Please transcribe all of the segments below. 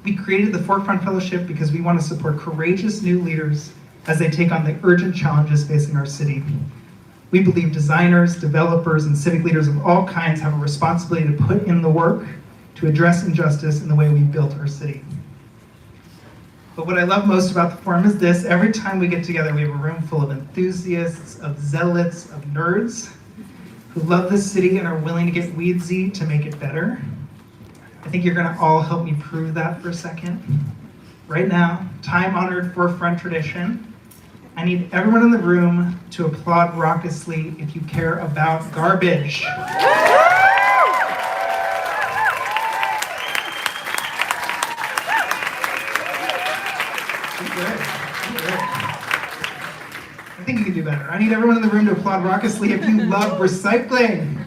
We created the Forefront Fellowship because we want to support courageous new leaders as they take on the urgent challenges facing our city. We believe designers, developers, and civic leaders of all kinds have a responsibility to put in the work to address injustice in the way we built our city. But what I love most about the forum is this: every time we get together, we have a room full of enthusiasts, of zealots, of nerds who love this city and are willing to get weedsy to make it better. I think you're gonna all help me prove that for a second. Right now, time-honored Forefront tradition, I need everyone in the room to applaud raucously if you care about garbage. I think you can do better. I need everyone in the room to applaud raucously if you love recycling.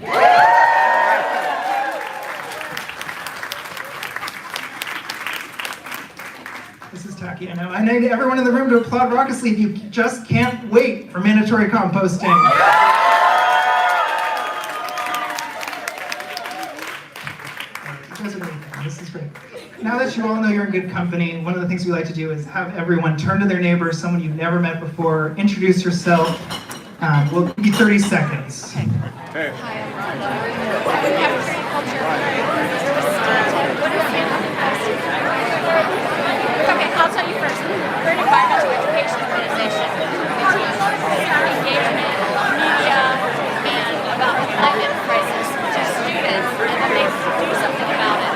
This is tacky, I know. I need everyone in the room to applaud raucously if you just can't wait for mandatory composting. This is great. Now that you all know you're in good company, one of the things we like to do is have everyone turn to their neighbor, someone you've never met before, introduce yourself. We'll give you 30 seconds. Hey. Hi, okay, I'll tell you first. We're an environmental education organization. We teach engagement, media, and about the climate crisis to students, and then they do something about it.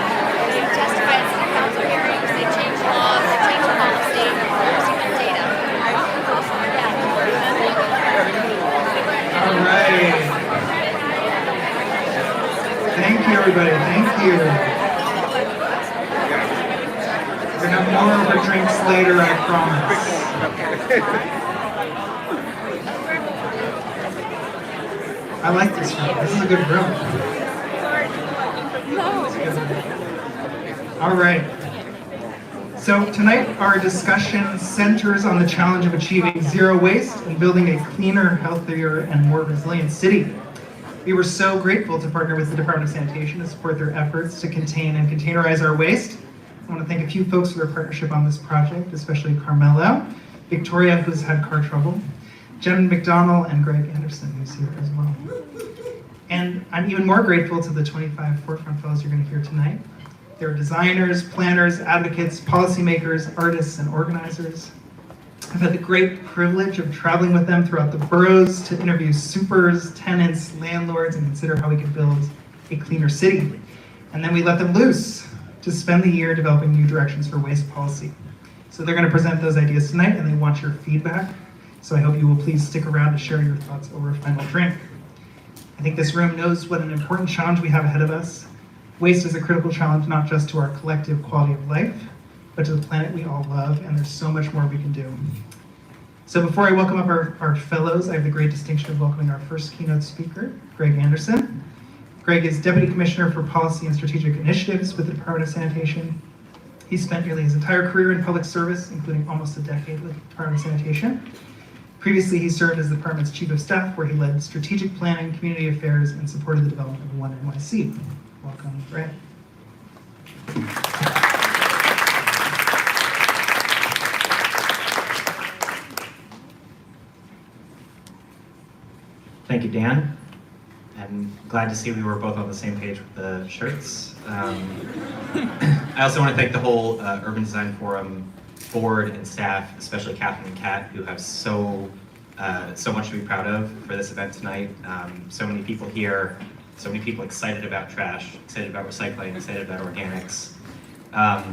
They testify at city council hearings, they change laws, they change policy, using their data. All right. Thank you, everybody. Thank you. We're gonna have more of our drinks later, I promise. I like this room. This is a good room. All right. So tonight our discussion centers on the challenge of achieving zero waste and building a cleaner, healthier, and more resilient city. We were so grateful to partner with the Department of Sanitation to support their efforts to contain and containerize our waste. I want to thank a few folks for their partnership on this project, especially Carmelo, Victoria, who's had car trouble, Jen McDonald, and Greg Anderson, who's here as well. And I'm even more grateful to the 25 Forefront Fellows you're going to hear tonight. They're designers, planners, advocates, policymakers, artists, and organizers. I've had the great privilege of traveling with them throughout the boroughs to interview supers, tenants, landlords, and consider how we can build a cleaner city. And then we let them loose to spend the year developing new directions for waste policy. So they're going to present those ideas tonight, and they want your feedback. So I hope you will please stick around to share your thoughts over a final drink. I think this room knows what an important challenge we have ahead of us. Waste is a critical challenge, not just to our collective quality of life, but to the planet we all love, and there's so much more we can do. So before I welcome up our fellows, I have the great distinction of welcoming our first keynote speaker, Greg Anderson. Greg is Deputy Commissioner for Policy and Strategic Initiatives with the Department of Sanitation. He spent nearly his entire career in public service, including almost a decade with the Department of Sanitation. Previously, he served as the department's Chief of Staff, where he led strategic planning, community affairs, and supported the development of One NYC. Welcome, Greg. Thank you, Dan. I'm glad to see we were both on the same page with the shirts. I also want to thank the whole Urban Design Forum board and staff, especially Catherine and Kat, who have so much to be proud of for this event tonight. So many people here, so many people excited about trash, excited about recycling, excited about organics. I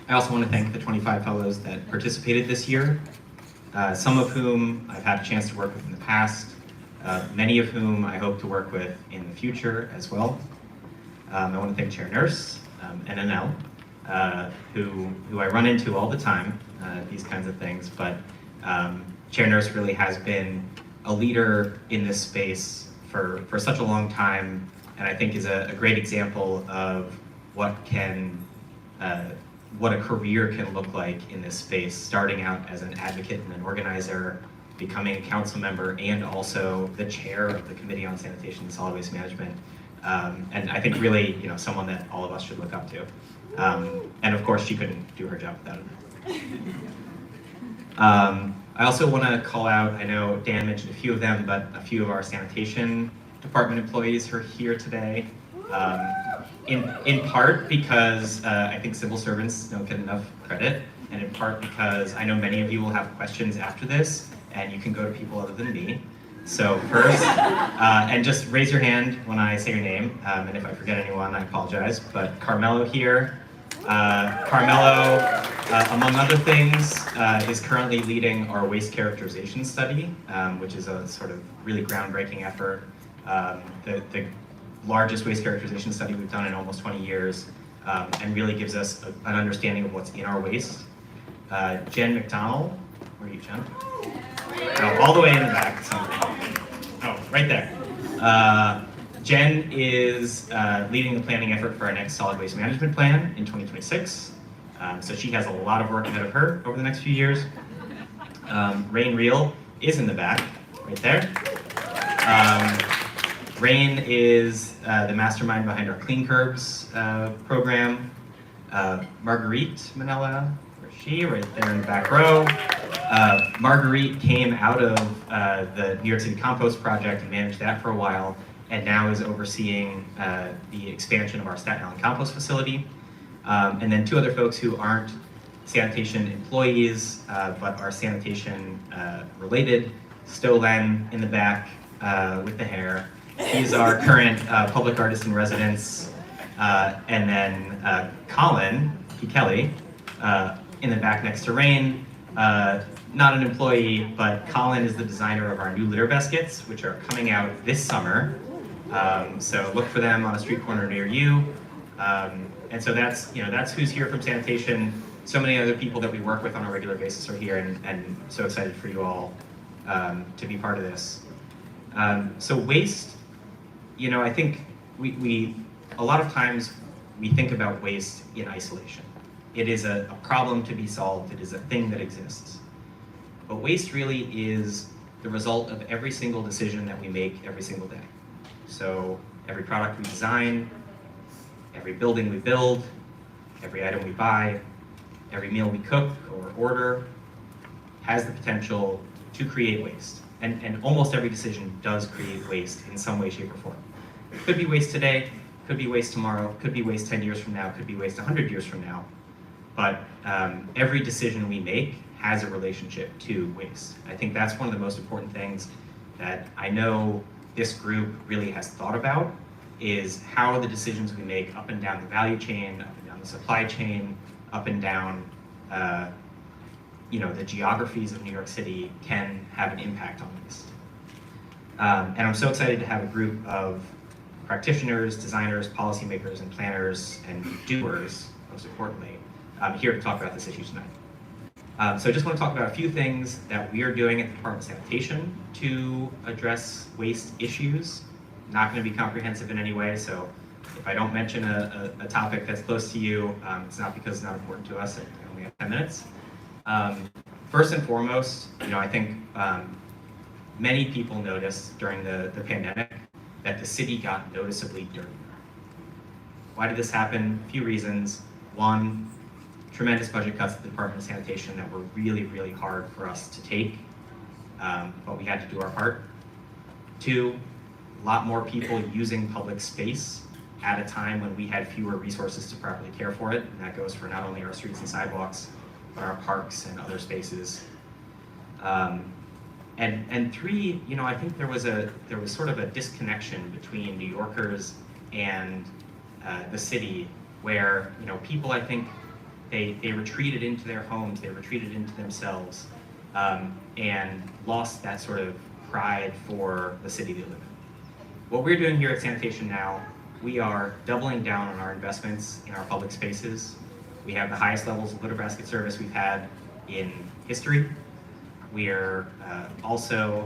also want to thank the 25 fellows that participated this year, some of whom I've had a chance to work with in the past, many of whom I hope to work with in the future as well. I want to thank Chair Nurse and NL, who I run into all the time, these kinds of things, but Chair Nurse really has been a leader in this space for such a long time, and I think is a great example of what a career can look like in this space, starting out as an advocate and an organizer, becoming a council member, and also the chair of the Committee on Sanitation and Solid Waste Management. And I think really, someone that all of us should look up to. And of course, she couldn't do her job without it. I also want to call out, I know Dan mentioned a few of them, but a few of our sanitation department employees who are here today. In part because I think civil servants don't get enough credit, and in part because I know many of you will have questions after this, and you can go to people other than me. So first, and just raise your hand when I say your name, and if I forget anyone, I apologize, but Carmelo here. Carmelo, among other things, is currently leading our waste characterization study, which is a sort of really groundbreaking effort. The largest waste characterization study we've done in almost 20 years, and really gives us an understanding of what's in our waste. Jen McDonald, where are you, Jen? Oh, all the way in the back. Oh, right there. Jen is leading the planning effort for our next solid waste management plan in 2026. So she has a lot of work ahead of her over the next few years. Rain Reel is in the back, right there. Rain is the mastermind behind our Clean Curbs program. Marguerite Manella, where's she? Right there in the back row. Marguerite came out of the New York City Compost Project and managed that for a while, and now is overseeing the expansion of our Staten Island compost facility. And then two other folks who aren't sanitation employees, but are sanitation related. Stolen in the back with the hair. He's our current public artist in residence. And then Colin Kelly in the back next to Rain. Not an employee, but Colin is the designer of our new litter baskets, which are coming out this summer. So look for them on a street corner near you. And so that's who's here from sanitation. So many other people that we work with on a regular basis are here, and so excited for you all to be part of this. So waste, I think we a lot of times we think about waste in isolation. It is a problem to be solved. It is a thing that exists. But waste really is the result of every single decision that we make every single day. So every product we design, every building we build, every item we buy, every meal we cook or order has the potential to create waste. And almost every decision does create waste in some way, shape, or form. It could be waste today, could be waste tomorrow, could be waste 10 years from now, could be waste 100 years from now. But every decision we make has a relationship to waste. I think that's one of the most important things that I know this group really has thought about, is how the decisions we make up and down the value chain, up and down the supply chain, up and down the geographies of New York City can have an impact on waste. And I'm so excited to have a group of practitioners, designers, policymakers, and planners, and doers, most importantly, here to talk about this issue tonight. So I just want to talk about a few things that we are doing at the Department of Sanitation to address waste issues. Not going to be comprehensive in any way, so if I don't mention a topic that's close to you, it's not because it's not important to us, and I only have 10 minutes. First and foremost, I think many people noticed during the pandemic that the city got noticeably dirtier. Why did this happen? A few reasons. One, tremendous budget cuts at the Department of Sanitation that were really, really hard for us to take, but we had to do our part. Two, a lot more people using public space at a time when we had fewer resources to properly care for it, and that goes for not only our streets and sidewalks, but our parks and other spaces. And three, I think there was sort of a disconnection between New Yorkers and the city, where people, I think, they retreated into their homes, they retreated into themselves, and lost that sort of pride for the city they live in. What we're doing here at Sanitation now, we are doubling down on our investments in our public spaces. We have the highest levels of litter basket service we've had in history. We are also,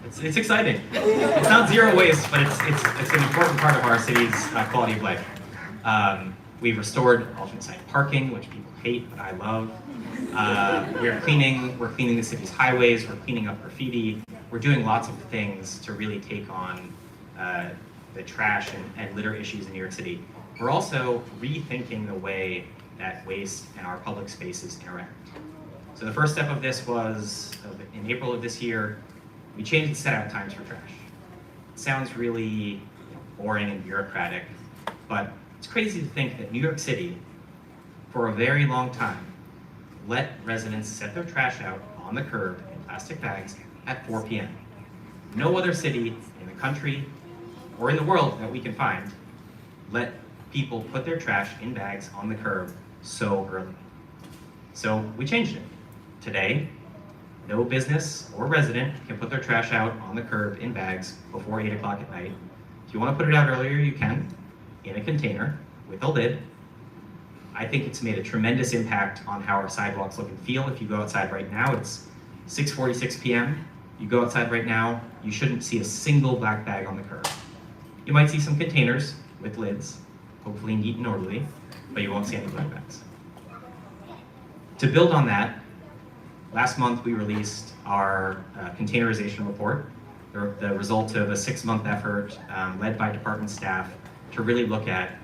it's exciting. It's not zero waste, but it's an important part of our city's quality of life. We've restored alternate site parking, which people hate, but I love. We're cleaning the city's highways, we're cleaning up graffiti. We're doing lots of things to really take on the trash and litter issues in New York City. we're also rethinking the way that waste and our public spaces interact. So the first step of this was, in April of this year, we changed the set-out times for trash. It sounds really boring and bureaucratic, but it's crazy to think that New York City, for a very long time, let residents set their trash out on the curb in plastic bags at 4 p.m. No other city in the country or in the world that we can find let people put their trash in bags on the curb so early. So we changed it. Today, no business or resident can put their trash out on the curb in bags before 8 o'clock at night. If you want to put it out earlier, you can, in a container with a lid. I think it's made a tremendous impact on how our sidewalks look and feel. If you go outside right now, it's 6:46 p.m. You go outside right now, you shouldn't see a single black bag on the curb. You might see some containers with lids, hopefully neat and orderly, but you won't see any black bags. To build on that, last month we released our containerization report, the result of a 6-month effort led by department staff to really look at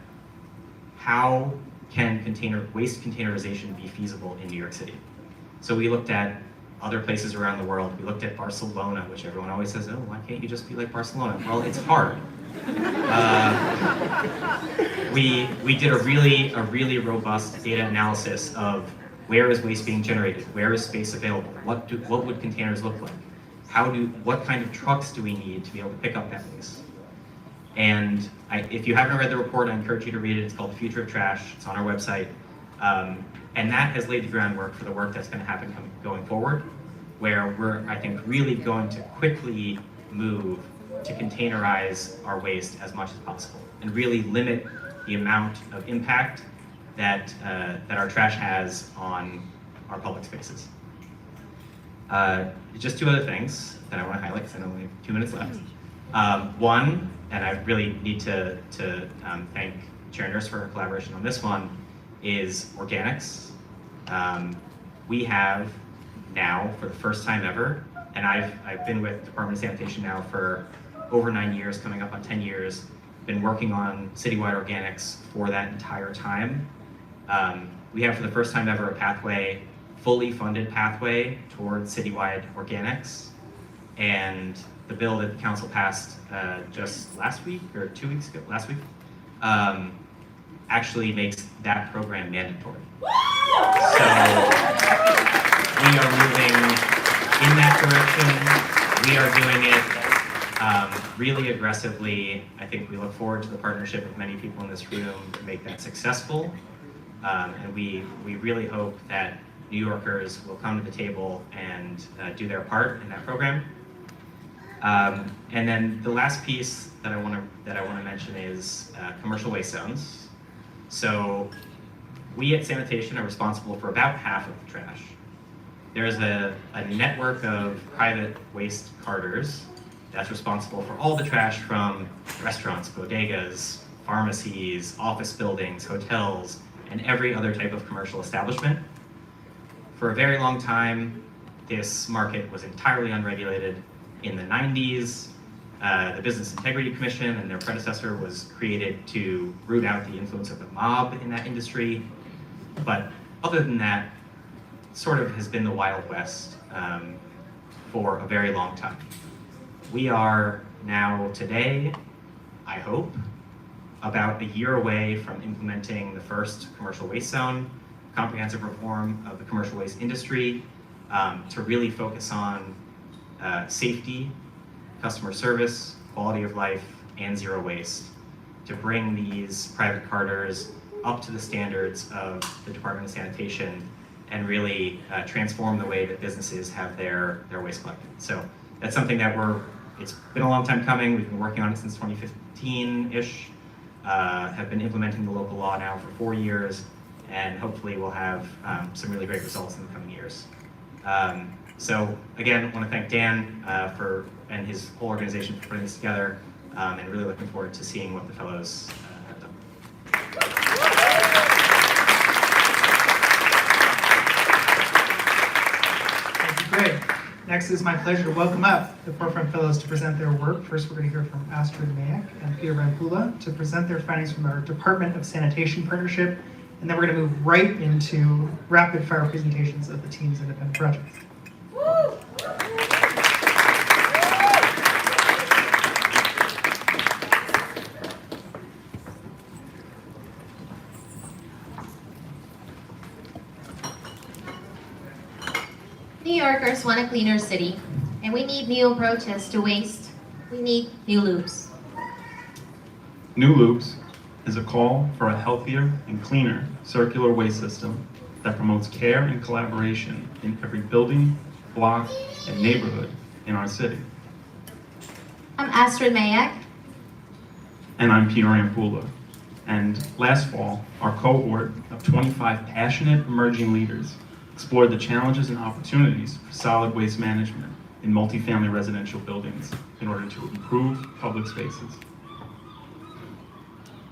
how can waste containerization be feasible in New York City. So we looked at other places around the world. We looked at Barcelona, which everyone always says, oh, why can't you just be like Barcelona? Well, it's hard. We did a really robust data analysis of where is waste being generated, where is space available, what would containers look like, what kind of trucks do we need to be able to pick up that waste. And if you haven't read the report, I encourage you to read it. It's called The Future of Trash. It's on our website. And that has laid the groundwork for the work that's going to happen going forward, where we're, I think, really going to quickly move to containerize our waste as much as possible and really limit the amount of impact that our trash has on our public spaces. Just 2 other things that I want to highlight because I only have 2 minutes left. One, and I really need to thank Chair Nurse for her collaboration on this one, is organics. We have now, for the first time ever, and I've been with Department of Sanitation now for over 9 years, coming up on 10 years, been working on citywide organics for that entire time. We have, for the first time ever, a pathway, fully funded pathway towards citywide organics. And the bill that the council passed just last week, or 2 weeks ago, last week, actually makes that program mandatory. So we are moving in that direction. We are doing it really aggressively. I think we look forward to the partnership of many people in this room to make that successful. And we really hope that New Yorkers will come to the table and do their part in that program. And then the last piece that I want to mention is commercial waste zones. So we at Sanitation are responsible for about half of the trash. There's a network of private waste carters that's responsible for all the trash from restaurants, bodegas, pharmacies, office buildings, hotels, and every other type of commercial establishment. For a very long time, this market was entirely unregulated. In the 90s, the Business Integrity Commission and their predecessor was created to root out the influence of the mob in that industry. But other than that, sort of has been the Wild West for a very long time. We are now today, I hope, about a year away from implementing the first commercial waste zone, comprehensive reform of the commercial waste industry, to really focus on safety, customer service, quality of life, and zero waste, to bring these private carters up to the standards of the Department of Sanitation and really transform the way that businesses have their waste collected. So that's something that it's been a long time coming. We've been working on it since 2015-ish, have been implementing the local law now for 4 years, and hopefully we'll have some really great results in the coming years. So again, I want to thank Dan and his whole organization for putting this together, and really looking forward to seeing what the fellows have done. Thank you, Greg. Next, it's my pleasure to welcome up the Forefront Fellows to present their work. First, we're going to hear from Astrid Mayak and Peter Van Pula to present their findings from our Department of Sanitation partnership, and then we're going to move right into rapid-fire presentations of the team's independent projects. New Yorkers want a cleaner city, and we need new approaches to waste. We need new loops. New Loops is a call for a healthier and cleaner circular waste system that promotes care and collaboration in every building, block, and neighborhood in our city. I'm Astrid Mayak. And I'm Peter Ampula. And last fall, our cohort of 25 passionate emerging leaders explored the challenges and opportunities for solid waste management in multifamily residential buildings in order to improve public spaces.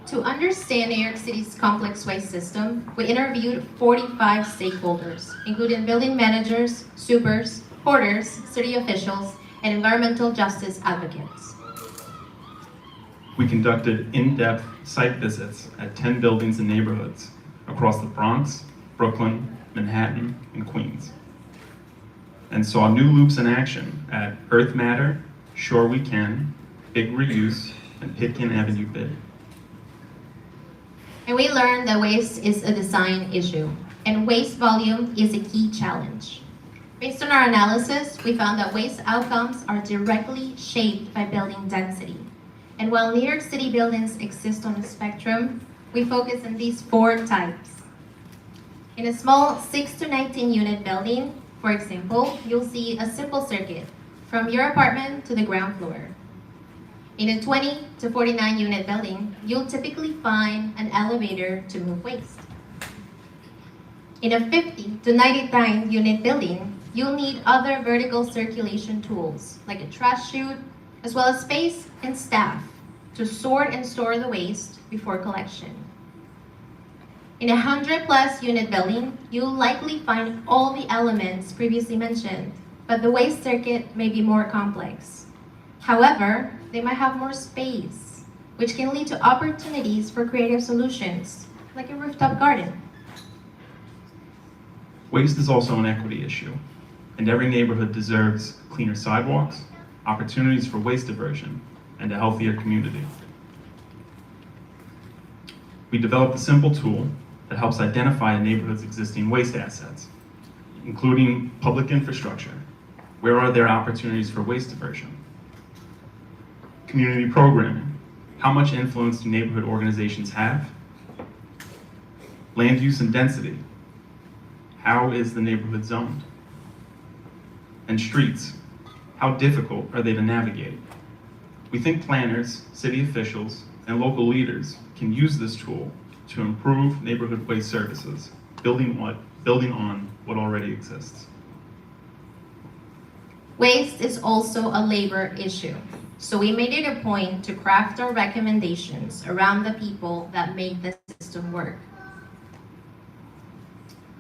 To understand New York City's complex waste system, we interviewed 45 stakeholders, including building managers, supers, porters, city officials, and environmental justice advocates. We conducted in-depth site visits at 10 buildings and neighborhoods across the Bronx, Brooklyn, Manhattan, and Queens, and saw new loops in action at Earth Matter, Sure We Can, Big Reuse, and Pitkin Avenue Bid. And we learned that waste is a design issue, and waste volume is a key challenge. Based on our analysis, we found that waste outcomes are directly shaped by building density. And while New York City buildings exist on a spectrum, we focus on these 4 types. In a small 6 to 19 unit building, for example, you'll see a simple circuit from your apartment to the ground floor. In a 20 to 49 unit building, you'll typically find an elevator to move waste. In a 50 to 99 unit building, you'll need other vertical circulation tools like a trash chute, as well as space and staff to sort and store the waste before collection. In a 100+ unit building, you'll likely find all the elements previously mentioned, but the waste circuit may be more complex. However, they might have more space, which can lead to opportunities for creative solutions, like a rooftop garden. Waste is also an equity issue, and every neighborhood deserves cleaner sidewalks, opportunities for waste diversion, and a healthier community. We developed a simple tool that helps identify a neighborhood's existing waste assets, including public infrastructure. Where are there opportunities for waste diversion? Community programming. How much influence do neighborhood organizations have? Land use and density. How is the neighborhood zoned? And streets. How difficult are they to navigate? We think planners, city officials, and local leaders can use this tool to improve neighborhood waste services, building on what already exists. Waste is also a labor issue, so we made it a point to craft our recommendations around the people that make the system work.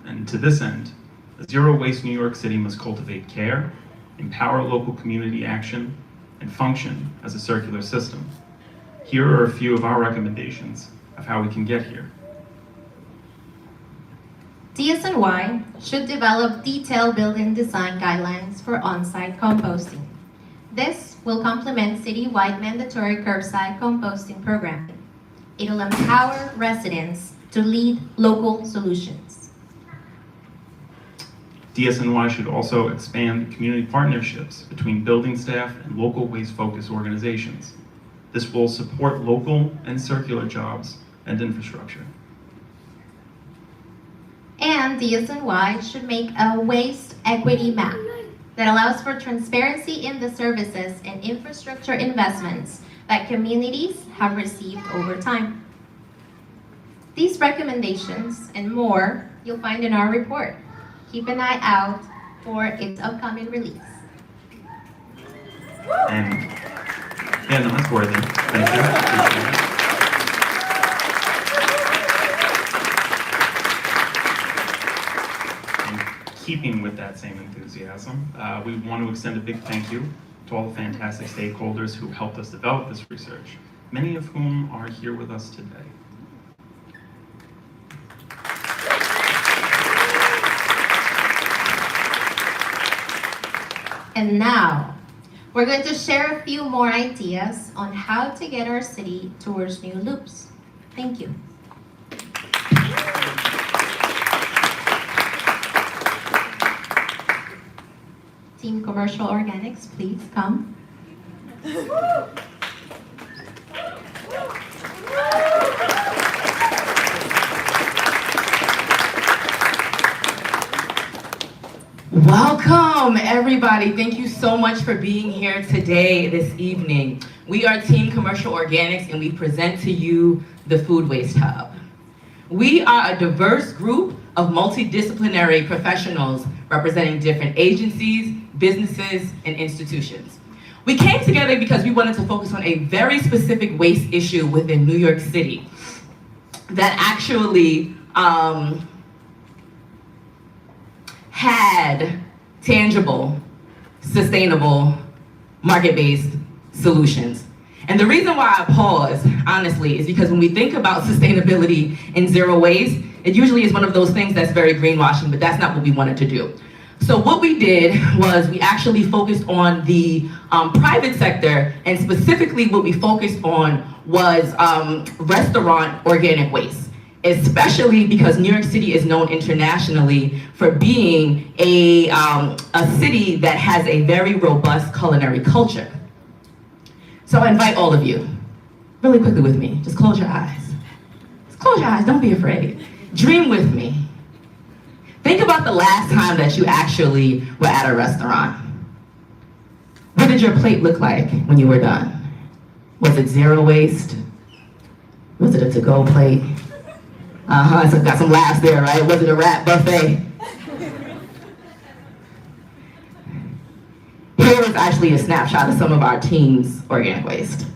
And to this end, a zero-waste New York City must cultivate care, empower local community action, and function as a circular system. Here are a few of our recommendations of how we can get here. DSNY should develop detailed building design guidelines for on-site composting. This will complement citywide mandatory curbside composting programming. It'll empower residents to lead local solutions. DSNY should also expand community partnerships between building staff and local waste-focused organizations. This will support local and circular jobs and infrastructure. And DSNY should make a waste equity map that allows for transparency in the services and infrastructure investments that communities have received over time. These recommendations and more you'll find in our report. Keep an eye out for its upcoming release. And yeah, no, that's worthy. Thank you. Appreciate it. keeping with that same enthusiasm, we want to extend a big thank you to all the fantastic stakeholders who helped us develop this research, many of whom are here with us today. And now, we're going to share a few more ideas on how to get our city towards new loops. Thank you. Team Commercial Organics, please come. Welcome, everybody. Thank you so much for being here today, this evening. We are Team Commercial Organics, and we present to you the Food Waste Hub. We are a diverse group of multidisciplinary professionals representing different agencies, businesses, and institutions. We came together because we wanted to focus on a very specific waste issue within New York City that actually had tangible, sustainable, market-based solutions. And the reason why I pause, honestly, is because when we think about sustainability and zero waste, it usually is one of those things that's very greenwashing, but that's not what we wanted to do. So what we did was we actually focused on the private sector, and specifically what we focused on was restaurant organic waste, especially because New York City is known internationally for being a city that has a very robust culinary culture. So I invite all of you, really quickly with me, just close your eyes. Just close your eyes, don't be afraid. Dream with me. Think about the last time that you actually were at a restaurant. What did your plate look like when you were done? Was it zero waste? Was it a to-go plate? So got some laughs there, right? Was it a wrap buffet? Here is actually a snapshot of some of our team's organic waste.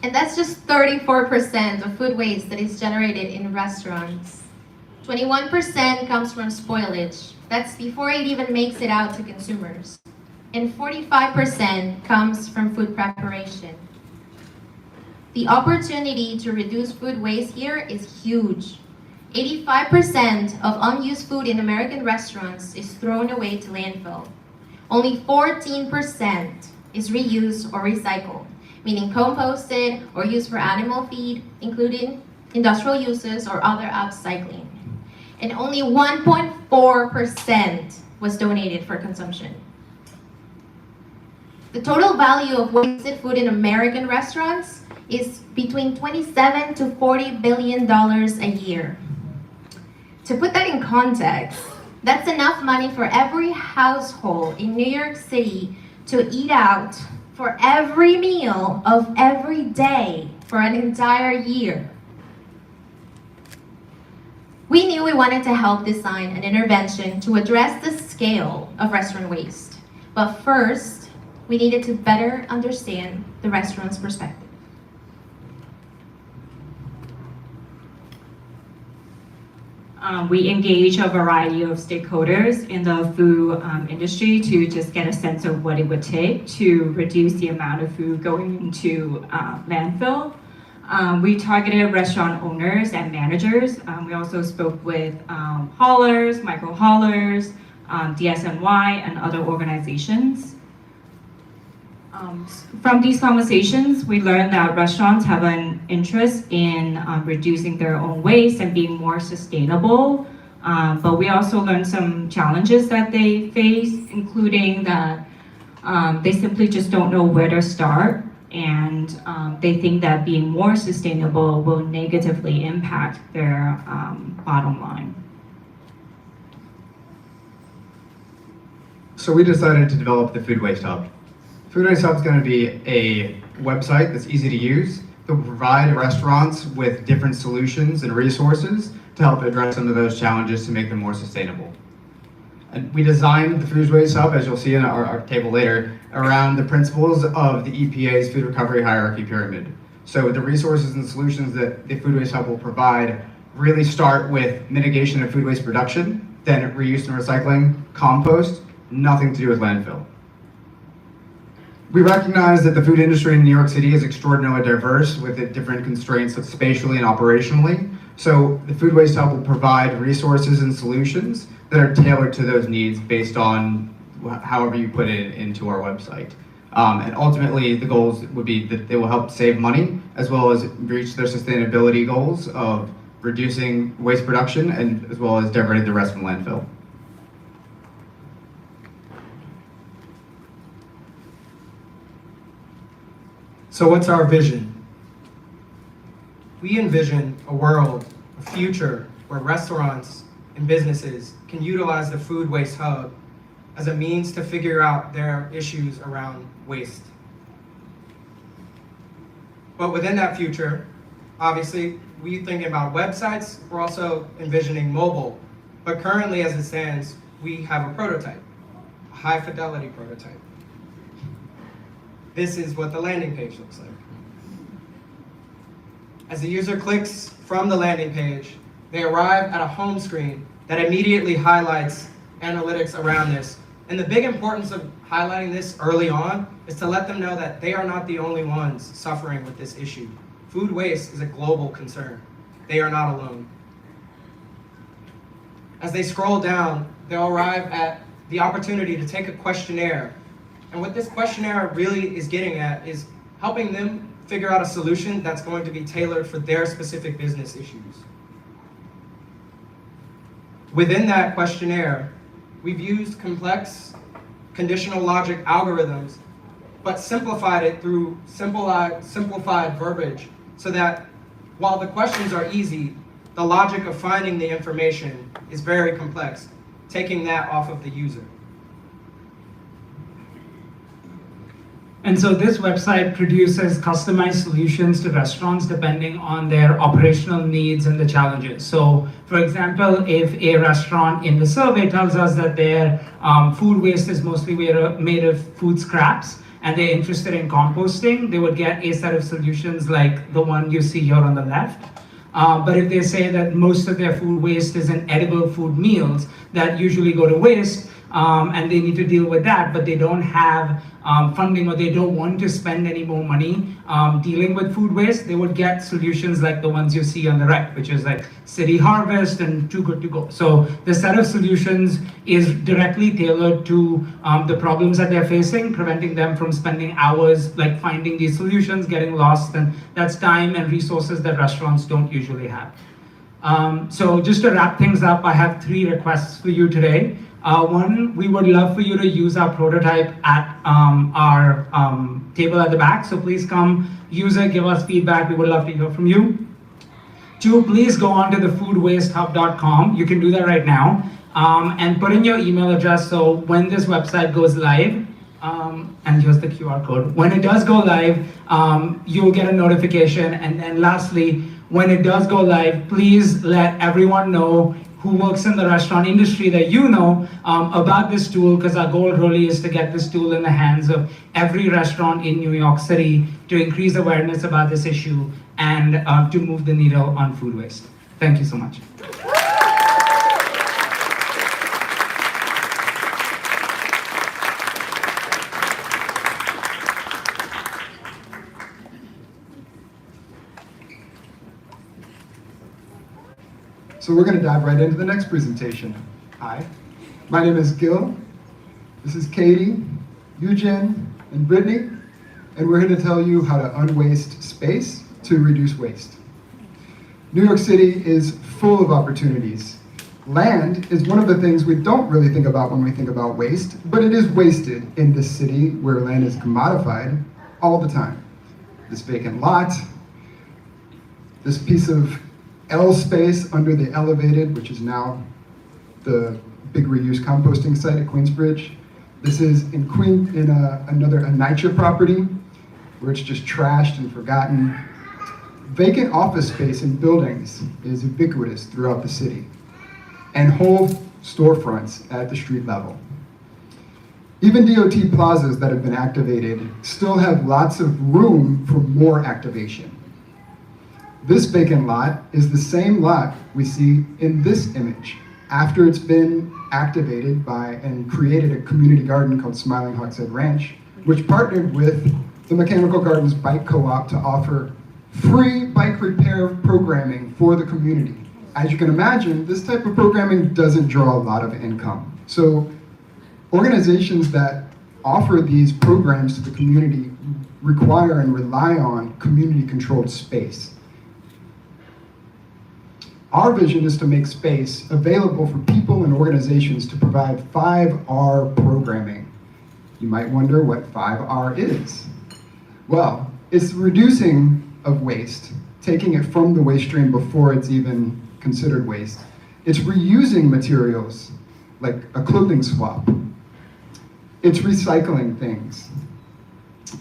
And that's just 34% of food waste that is generated in restaurants. 21% comes from spoilage. That's before it even makes it out to consumers. And 45% comes from food preparation. The opportunity to reduce food waste here is huge. 85% of unused food in American restaurants is thrown away to landfill. Only 14% is reused or recycled, meaning composted or used for animal feed, including industrial uses or other upcycling. And only 1.4% was donated for consumption. The total value of wasted food in American restaurants is between $27 to $40 billion a year. To put that in context, that's enough money for every household in New York City to eat out for every meal of every day for an entire year. We knew we wanted to help design an intervention to address the scale of restaurant waste. But first, we needed to better understand the restaurant's perspective. We engage a variety of stakeholders in the food industry to just get a sense of what it would take to reduce the amount of food going into landfill. We targeted restaurant owners and managers. We also spoke with haulers, microhaulers, DSNY, and other organizations. From these conversations, we learned that restaurants have an interest in reducing their own waste and being more sustainable. But we also learned some challenges that they face, including that they simply just don't know where to start, and they think that being more sustainable will negatively impact their bottom line. So we decided to develop the Food Waste Hub. Food Waste Hub is going to be a website that's easy to use that will provide restaurants with different solutions and resources to help address some of those challenges to make them more sustainable. And we designed the Food Waste Hub, as you'll see in our table later, around the principles of the EPA's food recovery hierarchy pyramid. So the resources and solutions that the Food Waste Hub will provide really start with mitigation of food waste production, then reuse and recycling, compost, nothing to do with landfill. We recognize that the food industry in New York City is extraordinarily diverse with different constraints spatially and operationally. So the Food Waste Hub will provide resources and solutions that are tailored to those needs based on however you put it into our website. And ultimately, the goals would be that they will help save money as well as reach their sustainability goals of reducing waste production and as well as diverting the rest from landfill. So what's our vision? We envision a world, a future, where restaurants and businesses can utilize the Food Waste Hub as a means to figure out their issues around waste. But within that future, obviously, we're thinking about websites, we're also envisioning mobile. But currently, as it stands, we have a prototype, a high fidelity prototype. This is what the landing page looks like. As the user clicks from the landing page, they arrive at a home screen that immediately highlights analytics around this. And the big importance of highlighting this early on is to let them know that they are not the only ones suffering with this issue. Food waste is a global concern. They are not alone. As they scroll down, they'll arrive at the opportunity to take a questionnaire. And what this questionnaire really is getting at is helping them figure out a solution that's going to be tailored for their specific business issues. Within that questionnaire, we've used complex conditional logic algorithms, but simplified it through simplified verbiage so that while the questions are easy, the logic of finding the information is very complex, taking that off of the user. And so this website produces customized solutions to restaurants depending on their operational needs and the challenges. So for example, if a restaurant in the survey tells us that their food waste is mostly made of food scraps and they're interested in composting, they would get a set of solutions like the one you see here on the left. But if they say that most of their food waste is in edible food meals that usually go to waste, and they need to deal with that, but they don't have funding or they don't want to spend any more money dealing with food waste, they would get solutions like the ones you see on the right, which is like City Harvest and Too Good To Go. So the set of solutions is directly tailored to the problems that they're facing, preventing them from spending hours like finding these solutions, getting lost, and that's time and resources that restaurants don't usually have. So just to wrap things up, I have 3 requests for you today. One, we would love for you to use our prototype at our table at the back. So please come use it, give us feedback. We would love to hear from you. 2, please go on to the foodwastehub.com. You can do that right now. And put in your email address so when this website goes live, and here's the QR code. When it does go live, you'll get a notification. And then lastly, when it does go live, please let everyone know who works in the restaurant industry that you know about this tool, because our goal really is to get this tool in the hands of every restaurant in New York City to increase awareness about this issue and to move the needle on food waste. Thank you so much. So we're going to dive right into the next presentation. Hi, my name is Gil. This is Katie, Eugen, and Brittany, and we're here to tell you how to unwaste space to reduce waste. New York City is full of opportunities. Land is one of the things we don't really think about when we think about waste, but it is wasted in this city where land is commodified all the time. This vacant lot, this piece of L space under the elevated, which is now the big reuse composting site at Queensbridge. This is in another NYCHA property where it's just trashed and forgotten. Vacant office space in buildings is ubiquitous throughout the city. And whole storefronts at the street level. Even DOT plazas that have been activated still have lots of room for more activation. This vacant lot is the same lot we see in this image after it's been activated by and created a community garden called Smiling Hawk's Head Ranch, which partnered with the Mechanical Gardens Bike Co-op to offer free bike repair programming for the community. As you can imagine, this type of programming doesn't draw a lot of income. So organizations that offer these programs to the community require and rely on community-controlled space. Our vision is to make space available for people and organizations to provide 5R programming. You might wonder what 5R is. Well, it's reducing of waste, taking it from the waste stream before it's even considered waste. It's reusing materials, like a clothing swap. It's recycling things.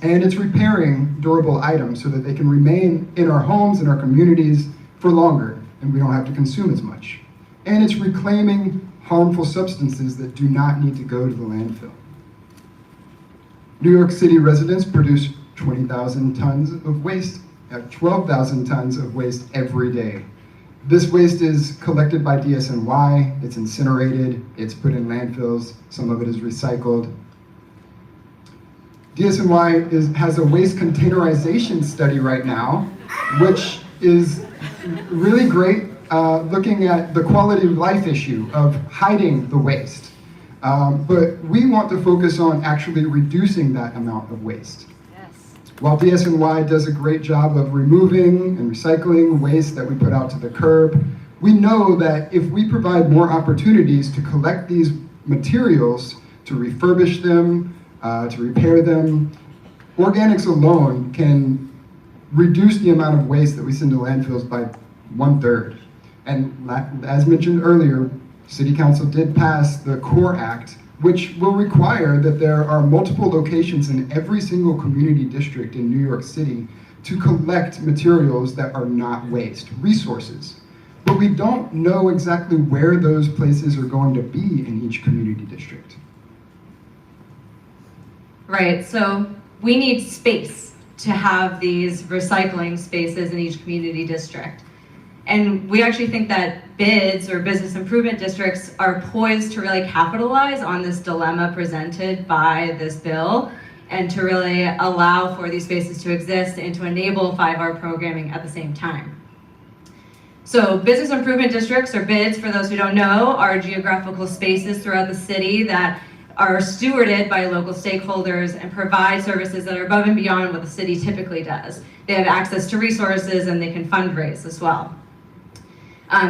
And it's repairing durable items so that they can remain in our homes and our communities for longer, and we don't have to consume as much. And it's reclaiming harmful substances that do not need to go to the landfill. New York City residents produce 20,000 tons of waste, 12,000 tons of waste every day. This waste is collected by DSNY, it's incinerated, it's put in landfills, some of it is recycled. DSNY has a waste containerization study right now, which is really great, looking at the quality of life issue of hiding the waste. But we want to focus on actually reducing that amount of waste. While DSNY does a great job of removing and recycling waste that we put out to the curb, we know that if we provide more opportunities to collect these materials, to refurbish them, to repair them, organics alone can reduce the amount of waste that we send to landfills by 1/3. And as mentioned earlier, City Council did pass the CORE Act, which will require that there are multiple locations in every single community district in New York City to collect materials that are not waste, resources. But we don't know exactly where those places are going to be in each community district. Right, so we need space to have these recycling spaces in each community district. And we actually think that BIDs, or business improvement districts, are poised to really capitalize on this dilemma presented by this bill and to really allow for these spaces to exist and to enable 5R programming at the same time. So business improvement districts, or BIDs, for those who don't know, are geographical spaces throughout the city that are stewarded by local stakeholders and provide services that are above and beyond what the city typically does. They have access to resources and they can fundraise as well.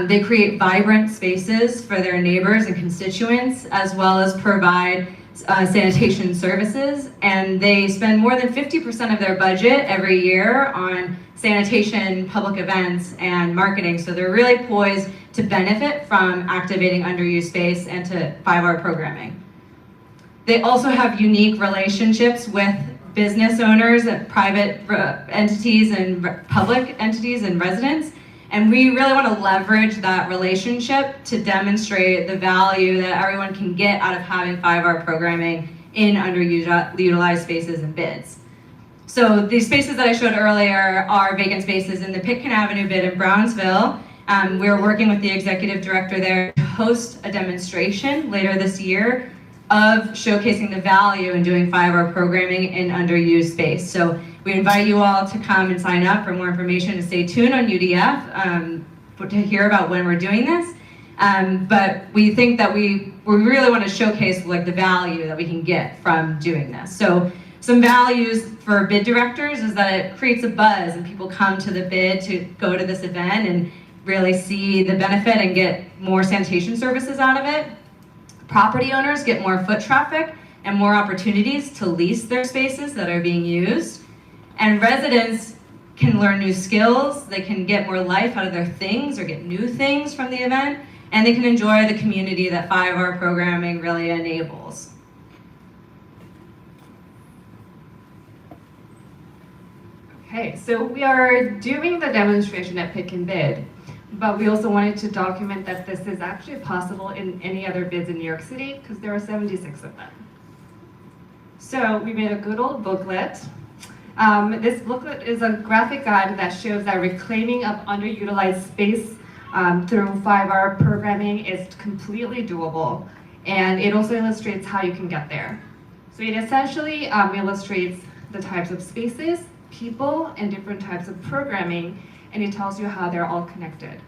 They create vibrant spaces for their neighbors and constituents, as well as provide sanitation services. And they spend more than 50% of their budget every year on sanitation, public events, and marketing. So they're really poised to benefit from activating underused space and to 5R programming. They also have unique relationships with business owners, private entities, and public entities and residents. And we really want to leverage that relationship to demonstrate the value that everyone can get out of having 5R programming in underutilized spaces and BIDs. So these spaces that I showed earlier are vacant spaces in the Pitkin Avenue BID in Brownsville. We're working with the executive director there to host a demonstration later this year of showcasing the value in doing 5R programming in underused space. So we invite you all to come and sign up for more information and stay tuned on UDF to hear about when we're doing this. But we think that we really want to showcase the value that we can get from doing this. So some values for BID directors is that it creates a buzz and people come to the BID to go to this event and really see the benefit and get more sanitation services out of it. Property owners get more foot traffic and more opportunities to lease their spaces that are being used. And residents can learn new skills, they can get more life out of their things or get new things from the event, and they can enjoy the community that 5R programming really enables. Okay, so we are doing the demonstration at Pick and Bid. but we also wanted to document that this is actually possible in any other bids in New York City, because there are 76 of them. So we made a good old booklet. This booklet is a graphic guide that shows that reclaiming of underutilized space through 5R programming is completely doable, and it also illustrates how you can get there. So it essentially illustrates the types of spaces, people, and different types of programming, and it tells you how they're all connected.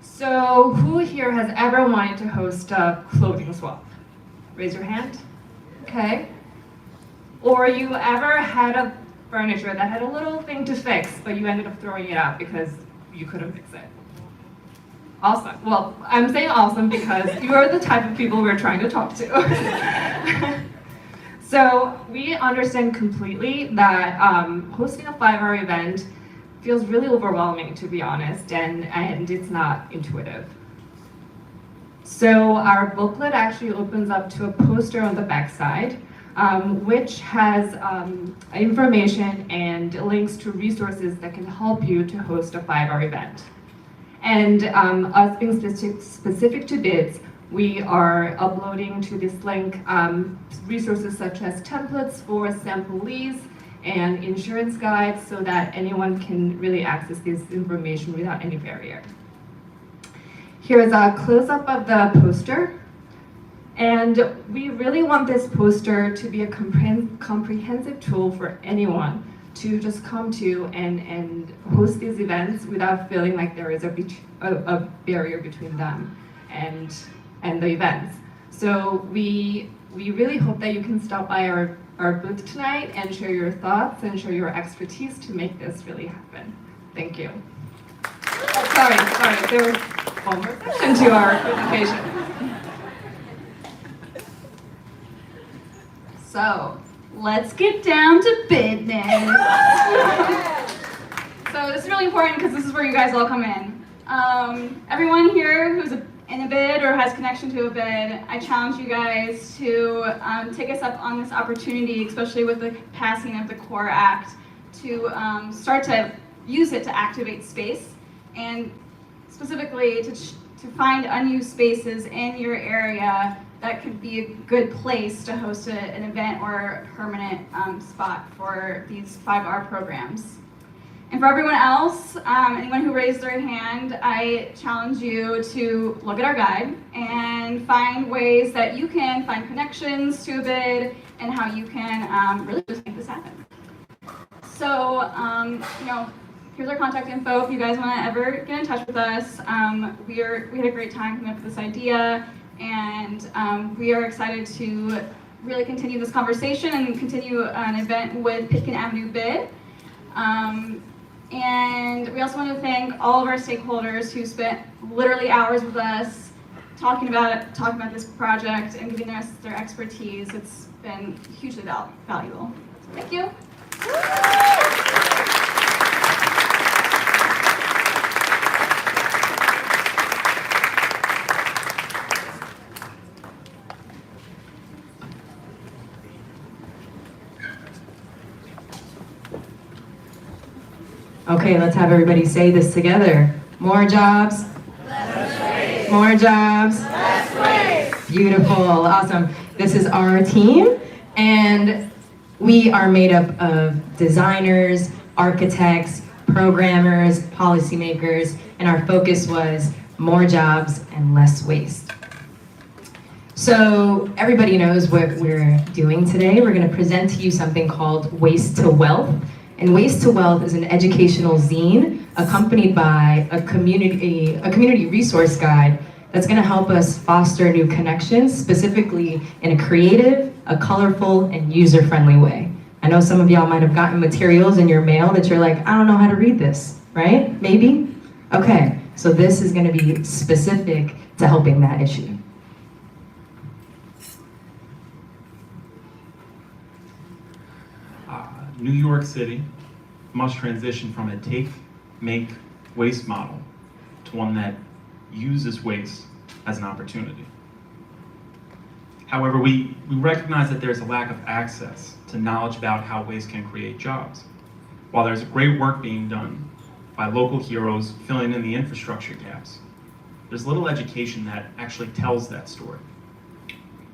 So who here has ever wanted to host a clothing swap? Raise your hand. Okay. Or you ever had a furniture that had a little thing to fix, but you ended up throwing it out because you couldn't fix it? Awesome. Well, I'm saying awesome because you are the type of people we're trying to talk to. So we understand completely that hosting a 5R event feels really overwhelming, to be honest, and it's not intuitive. So our booklet actually opens up to a poster on the backside, which has information and links to resources that can help you to host a 5R event. And us being specific to bids, we are uploading to this link resources such as templates for samplees and insurance guides so that anyone can really access this information without any barrier. Here's a close-up of the poster. And we really want this poster to be a comprehensive tool for anyone to just come to and host these events without feeling like there is a barrier between them and the events. So we really hope that you can stop by our booth tonight and share your thoughts and share your expertise to make this really happen. Thank you. Oh, sorry, there was one more section to our presentation. So, let's get down to business. So this is really important because this is where you guys all come in. Everyone here who's in a bid or has connection to a bid, I challenge you guys to take us up on this opportunity, especially with the passing of the Core Act, to start to use it to activate space, and specifically to find unused spaces in your area that could be a good place to host an event or a permanent spot for these 5R programs. And for everyone else, anyone who raised their hand, I challenge you to look at our guide and find ways that you can find connections to a bid and how you can really just make this happen. So, here's our contact info if you guys want to ever get in touch with us. We had a great time coming up with this idea, and we are excited to really continue this conversation and continue an event with Pitkin Avenue Bid. And we also want to thank all of our stakeholders who spent literally hours with us talking about this project and giving us their expertise. It's been hugely valuable. Thank you. Okay, let's have everybody say this together. More jobs. Less waste. More jobs. Less waste. Beautiful, awesome. This is our team, and we are made up of designers, architects, programmers, policymakers, and our focus was more jobs and less waste. So everybody knows what we're doing today. We're going to present to you something called Waste to Wealth. And Waste to Wealth is an educational zine accompanied by a community resource guide that's going to help us foster new connections, specifically in a creative, a colorful, and user-friendly way. I know some of y'all might have gotten materials in your mail that you're like, I don't know how to read this, right? Maybe? Okay, so this is going to be specific to helping that issue. New York City must transition from a take, make, waste model to one that uses waste as an opportunity. However, we recognize that there's a lack of access to knowledge about how waste can create jobs. While there's great work being done, by local heroes filling in the infrastructure gaps. There's little education that actually tells that story.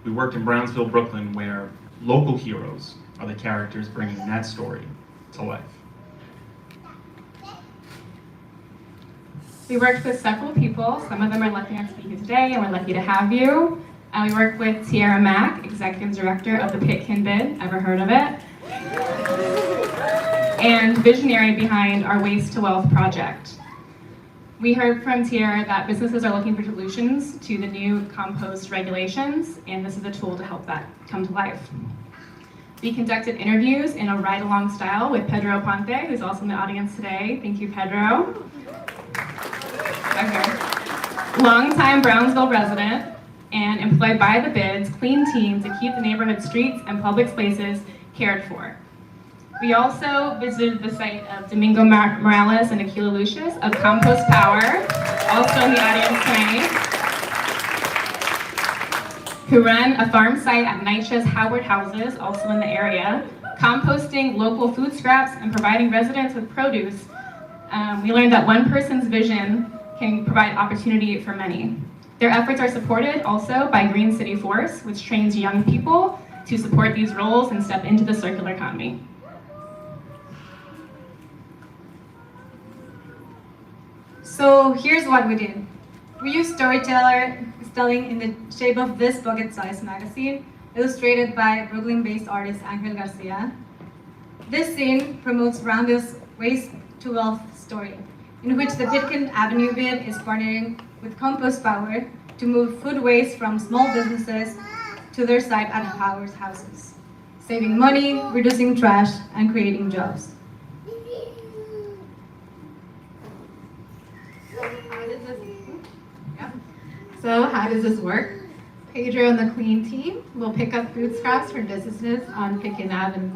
We worked in Brownsville, Brooklyn, where local heroes are the characters bringing that story to life. We worked with several people. Some of them are lucky enough to be here today, and we're lucky to have you. We worked with Tiara Mack, Executive Director of the Pitkin Bid. Ever heard of it? And visionary behind our Waste to Wealth project. We heard from Tiara that businesses are looking for solutions to the new compost regulations, and this is a tool to help that come to life. We conducted interviews in a ride-along style with Pedro Ponte, who's also in the audience today. Thank you, Pedro. Okay. Longtime Brownsville resident and employed by the Bids clean team to keep the neighborhood streets and public spaces cared for. We also visited the site of Domingo Morales and Aquila Lucius of Compost Power, also in the audience tonight, who run a farm site at NYCHA's Howard Houses, also in the area, composting local food scraps and providing residents with produce. We learned that one person's vision can provide opportunity for many. Their efforts are supported also by Green City Force, which trains young people to support these roles and step into the circular economy. So here's what we did. We used storytelling in the shape of this bucket-sized magazine, illustrated by Brooklyn-based artist Angel Garcia. This scene promotes Brownsville's Waste to Wealth story, in which the Pitkin Avenue Bid is partnering with Compost Power to move food waste from small businesses to their site at Howard's Houses, saving money, reducing trash, and creating jobs. So how does this work? Pedro and the clean team will pick up food scraps from businesses on Pitkin Avenue.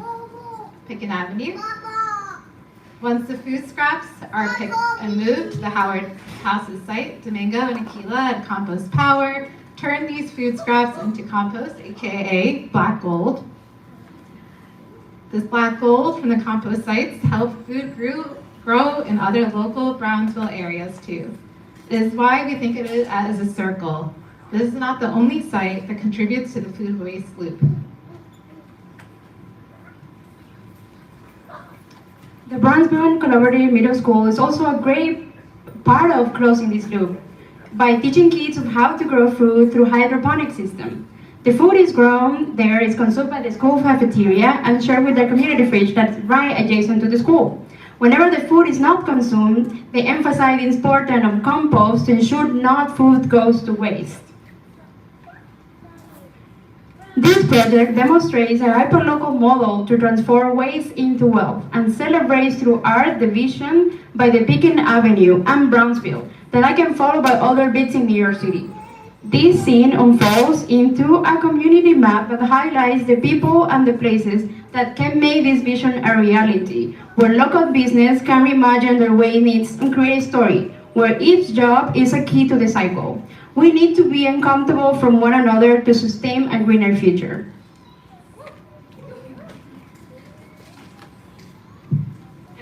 Once the food scraps are picked and moved to the Howard Houses site, Domingo and Aquila at Compost Power turn these food scraps into compost, aka black gold. This black gold from the compost sites help food grow in other local Brownsville areas too. This is why we think of it as a circle. This is not the only site that contributes to the food waste loop. The Brownsville Collaborative Middle School is also a great part of closing this loop by teaching kids how to grow food through hydroponic system. The food is grown there, is consumed by the school cafeteria and shared with the community fridge that's right adjacent to the school. Whenever the food is not consumed, they emphasize the importance of compost to ensure not food goes to waste. This project demonstrates a hyperlocal model to transform waste into wealth and celebrates through art the vision by the Pitkin Avenue and Brownsville that I can follow by other bits in New York City. This scene unfolds into a community map that highlights the people and the places that can make this vision a reality, where local business can reimagine their way needs and create a story, where each job is a key to the cycle. We need to be uncomfortable from one another to sustain a greener future.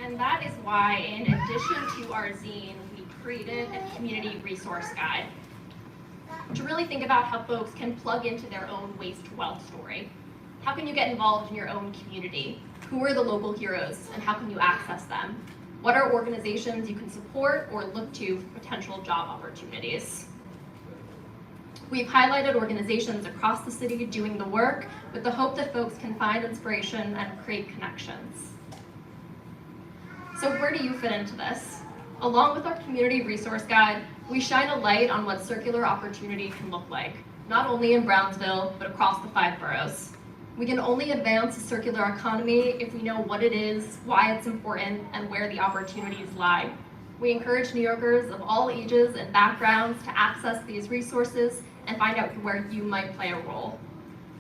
And that is why, in addition to our zine, we created a community resource guide to really think about how folks can plug into their own waste to wealth story. How can you get involved in your own community? Who are the local heroes and how can you access them? What are organizations you can support or look to for potential job opportunities? We've highlighted organizations across the city doing the work with the hope that folks can find inspiration and create connections. So where do you fit into this? Along with our community resource guide, we shine a light on what circular opportunity can look like, not only in Brownsville, but across the 5 boroughs. We can only advance a circular economy if we know what it is, why it's important, and where the opportunities lie. We encourage New Yorkers of all ages and backgrounds to access these resources and find out where you might play a role.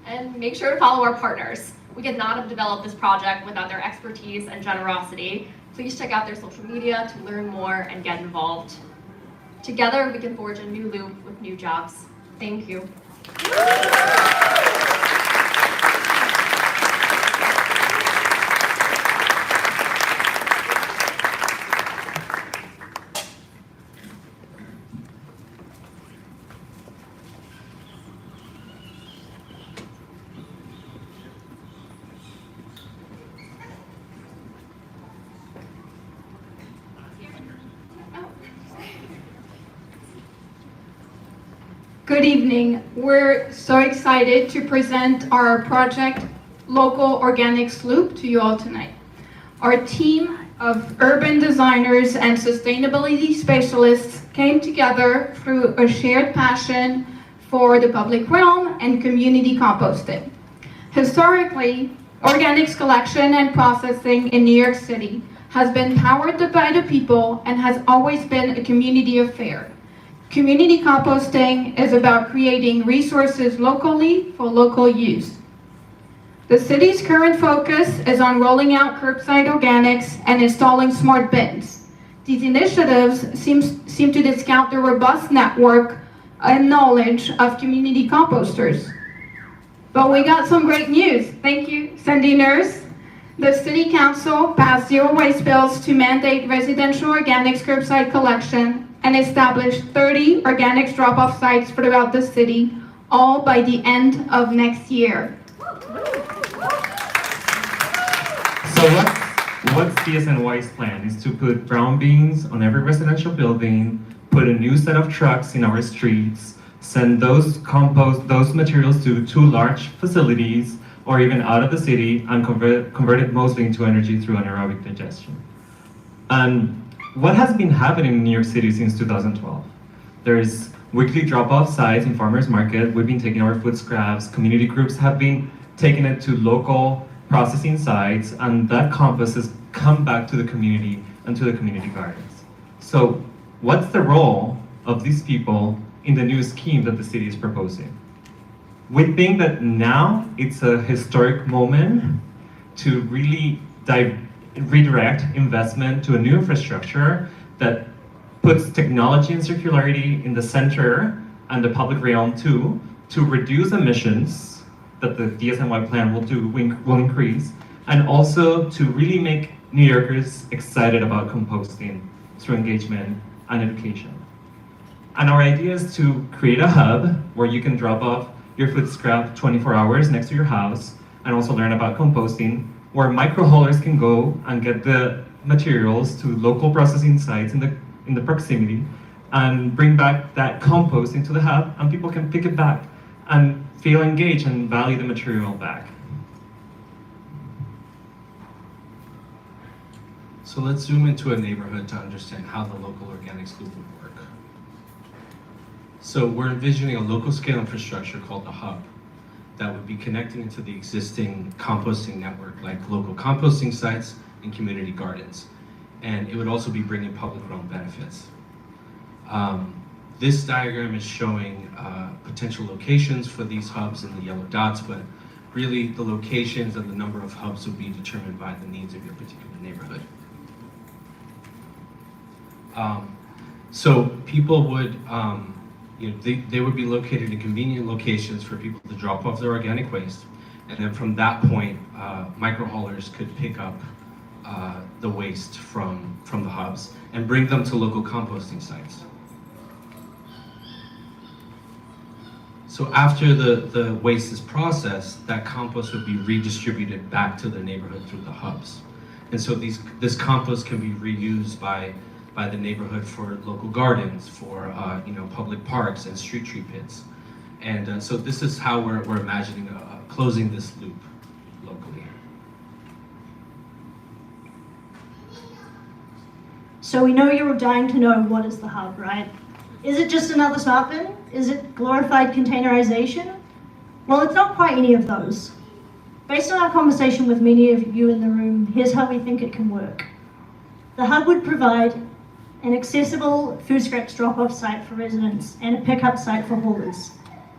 And make sure to follow our partners. We could not have developed this project without their expertise and generosity. Please check out their social media to learn more and get involved. Together, we can forge a new loop with new jobs. Thank you. Good evening. We're so excited to present our project, Local Organics Loop, to you all tonight. Our team of urban designers and sustainability specialists came together through a shared passion for the public realm and community composting. Historically, organics collection and processing in New York City has been powered by the people and has always been a community affair. Community composting is about creating resources locally for local use. The city's current focus is on rolling out curbside organics and installing smart bins. These initiatives seem to discount the robust network and knowledge of community composters. But we got some great news. Thank you, Sandy Nurse. The City Council passed zero waste bills to mandate residential organics curbside collection and established 30 organics drop-off sites throughout the city, all by the end of next year. So what's DSNY's plan is to put brown bins on every residential building, put a new set of trucks in our streets, send those materials to 2 large facilities or even out of the city and convert it mostly into energy through anaerobic digestion. And what has been happening in New York City since 2012? There's weekly drop-off sites in farmers market. We've been taking our food scraps. Community groups have been taking it to local processing sites, and that compost has come back to the community and to the community gardens. So what's the role of these people in the new scheme that the city is proposing? We think that now it's a historic moment to really redirect investment to a new infrastructure that puts technology and circularity in the center and the public realm too, to reduce emissions that the DSNY plan will increase, and also to really make New Yorkers excited about composting through engagement and education. And our idea is to create a hub where you can drop off your food scrap 24 hours next to your house and also learn about composting, where microhaulers can go and get the materials to local processing sites in the proximity and bring back that compost into the hub, and people can pick it back and feel engaged and value the material back. So let's zoom into a neighborhood to understand how the local organics loop would work. So we're envisioning a local scale infrastructure called the hub that would be connecting into the existing composting network, like local composting sites and community gardens. And it would also be bringing public realm benefits. This diagram is showing potential locations for these hubs in the yellow dots, but really the locations and the number of hubs would be determined by the needs of your particular neighborhood. So people would, they would be located in convenient locations for people to drop off their organic waste. And then from that point, microhaulers could pick up the waste from the hubs and bring them to local composting sites. So after the waste is processed, that compost would be redistributed back to the neighborhood through the hubs. And so this compost can be reused by the neighborhood for local gardens, for public parks and street tree pits. And so this is how we're imagining closing this loop locally. So we know you're dying to know, what is the hub, right? Is it just another smart bin? Is it glorified containerization? Well, it's not quite any of those. Based on our conversation with many of you in the room, here's how we think it can work. The hub would provide an accessible food scraps drop-off site for residents and a pickup site for haulers.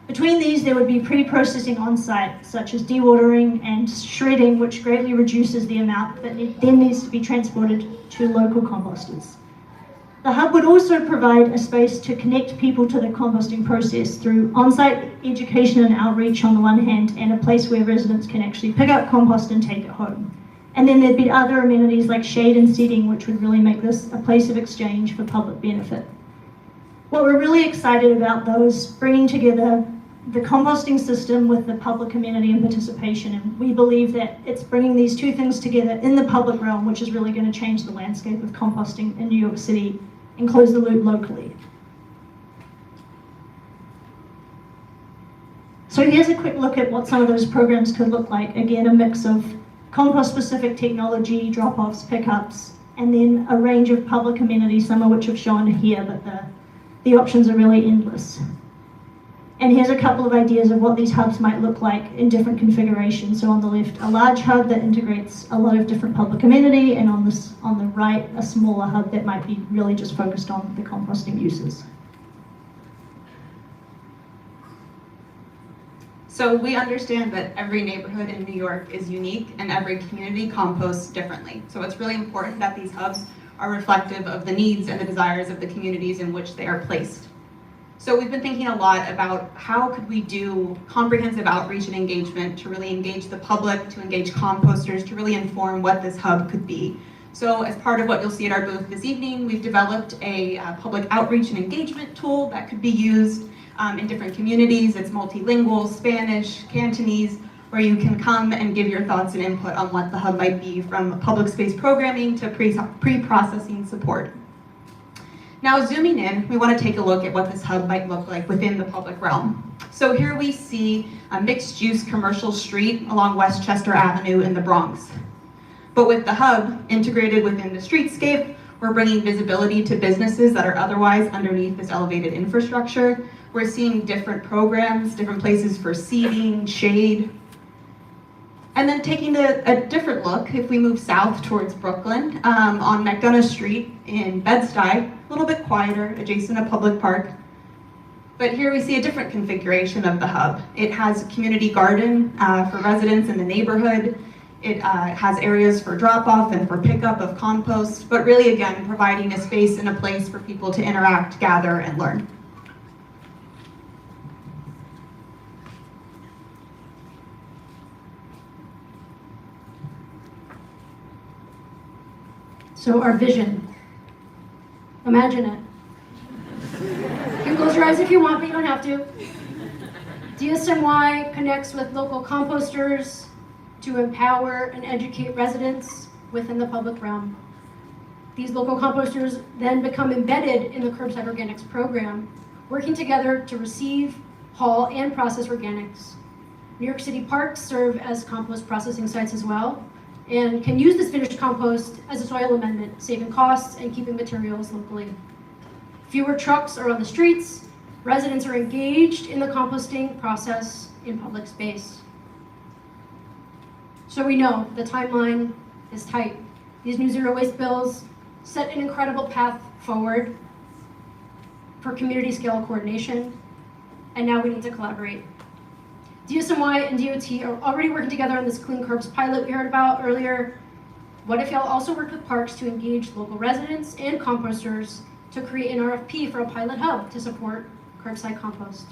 Between these, there would be pre-processing on-site, such as dewatering and shredding, which greatly reduces the amount that then needs to be transported to local composters. The hub would also provide a space to connect people to the composting process through on-site education and outreach on the one hand, and a place where residents can actually pick up compost and take it home. And then there'd be other amenities like shade and seating, which would really make this a place of exchange for public benefit. What we're really excited about, though, is bringing together the composting system with the public amenity and participation. And we believe that it's bringing these two things together in the public realm, which is really going to change the landscape of composting in New York City and close the loop locally. So here's a quick look at what some of those programs could look like. Again, a mix of compost-specific technology, drop-offs, pickups, and then a range of public amenities, some of which I've shown here, but the options are really endless. And here's a couple of ideas of what these hubs might look like in different configurations. So on the left, a large hub that integrates a lot of different public amenity, and on the right, a smaller hub that might be really just focused on the composting uses. So we understand that every neighborhood in New York is unique and every community composts differently. So it's really important that these hubs are reflective of the needs and the desires of the communities in which they are placed. So we've been thinking a lot about how could we do comprehensive outreach and engagement to really engage the public, to engage composters, to really inform what this hub could be. So as part of what you'll see at our booth this evening, we've developed a public outreach and engagement tool that could be used in different communities. It's multilingual, Spanish, Cantonese, where you can come and give your thoughts and input on what the hub might be, from public space programming to pre-processing support. Now, zooming in, we want to take a look at what this hub might look like within the public realm. So here we see a mixed-use commercial street along Westchester Avenue in the Bronx. But with the hub integrated within the streetscape, we're bringing visibility to businesses that are otherwise underneath this elevated infrastructure. We're seeing different programs, different places for seating, shade. And then taking a different look, if we move south towards Brooklyn, on McDonough Street in Bed-Stuy, a little bit quieter, adjacent to Public Park. But here we see a different configuration of the hub. It has a community garden for residents in the neighborhood. It has areas for drop-off and for pickup of compost, but really, again, providing a space and a place for people to interact, gather, and learn. So our vision. Imagine it. You can close your eyes if you want, but you don't have to. DSNY connects with local composters to empower and educate residents within the public realm. These local composters then become embedded in the Curbside Organics program, working together to receive, haul, and process organics. New York City parks serve as compost processing sites as well, and can use this finished compost as a soil amendment, saving costs and keeping materials locally. Fewer trucks are on the streets, residents are engaged in the composting process in public space. So we know the timeline is tight. These new zero waste bills set an incredible path forward for community scale coordination, and now we need to collaborate. DSNY and DOT are already working together on this Clean Curbs pilot we heard about earlier. What if y'all also worked with parks to engage local residents and composters to create an RFP for a pilot hub to support curbside compost?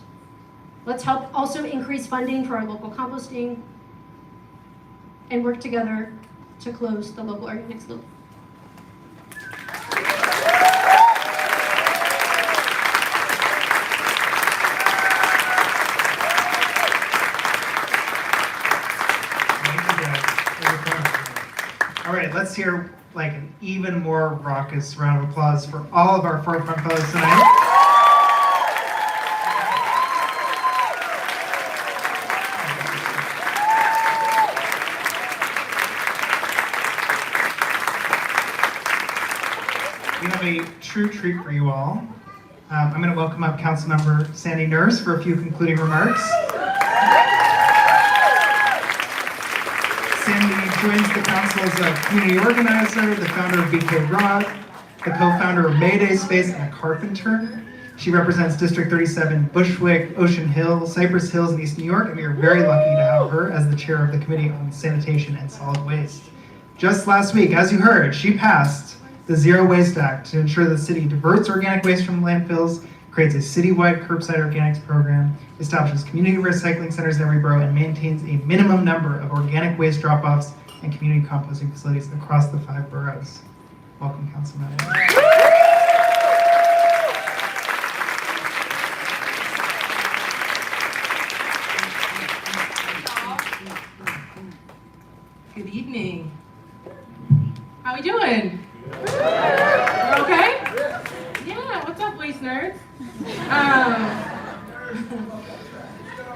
Let's help also increase funding for our local composting and work together to close the local organics loop. All right, let's hear like an even more raucous round of applause for all of our forefront fellows tonight. We have a true treat for you all. I'm going to welcome up Councilmember Sandy Nurse for a few concluding remarks. Sandy joins the council as a community organizer, the founder of BK Rock, the co-founder of Mayday Space, and a carpenter. She represents District 37, Bushwick, Ocean Hill, Cypress Hills, and East New York, and we are very lucky to have her as the chair of the Committee on Sanitation and Solid Waste. Just last week, as you heard, she passed the Zero Waste Act to ensure the city diverts organic waste from landfills, creates a citywide curbside organics program, establishes community recycling centers in every borough, and maintains a minimum number of organic waste drop-offs and community composting facilities across the 5 boroughs. Welcome, Councilmember. Good evening. How we doing? We're okay? Yeah, what's up, waste nerds?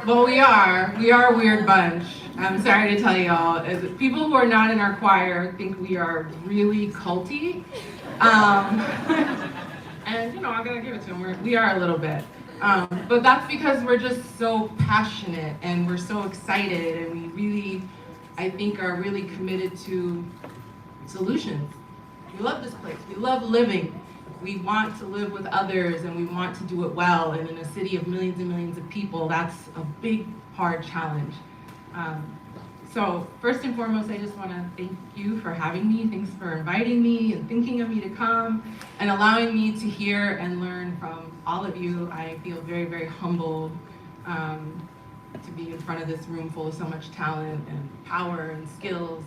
Well, we are a weird bunch. I'm sorry to tell y'all. People who are not in our choir think we are really culty. And you know, I'm gonna give it to them. We are a little bit. But that's because we're just so passionate and we're so excited and we really, I think, are really committed to solutions. We love this place. We love living. We want to live with others and we want to do it well. And in a city of millions and millions of people, that's a big, hard challenge. So first and foremost, I just want to thank you for having me. Thanks for inviting me and thinking of me to come and allowing me to hear and learn from all of you. I feel very, very humbled to be in front of this room full of so much talent and power and skills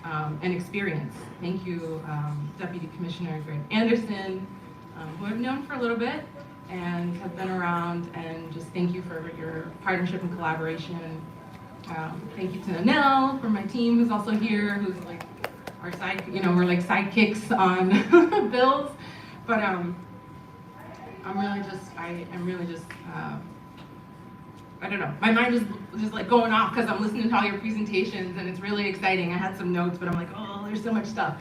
and experience. Thank you, Deputy Commissioner Greg Anderson, who I've known for a little bit and have been around, and just thank you for your partnership and collaboration. Thank you to Anel from my team who's also here, who's like our side, you know, we're like sidekicks on bills. But I'm really just, I don't know, my mind is just like going off because I'm listening to all your presentations and it's really exciting. I had some notes, but I'm like, oh, there's so much stuff.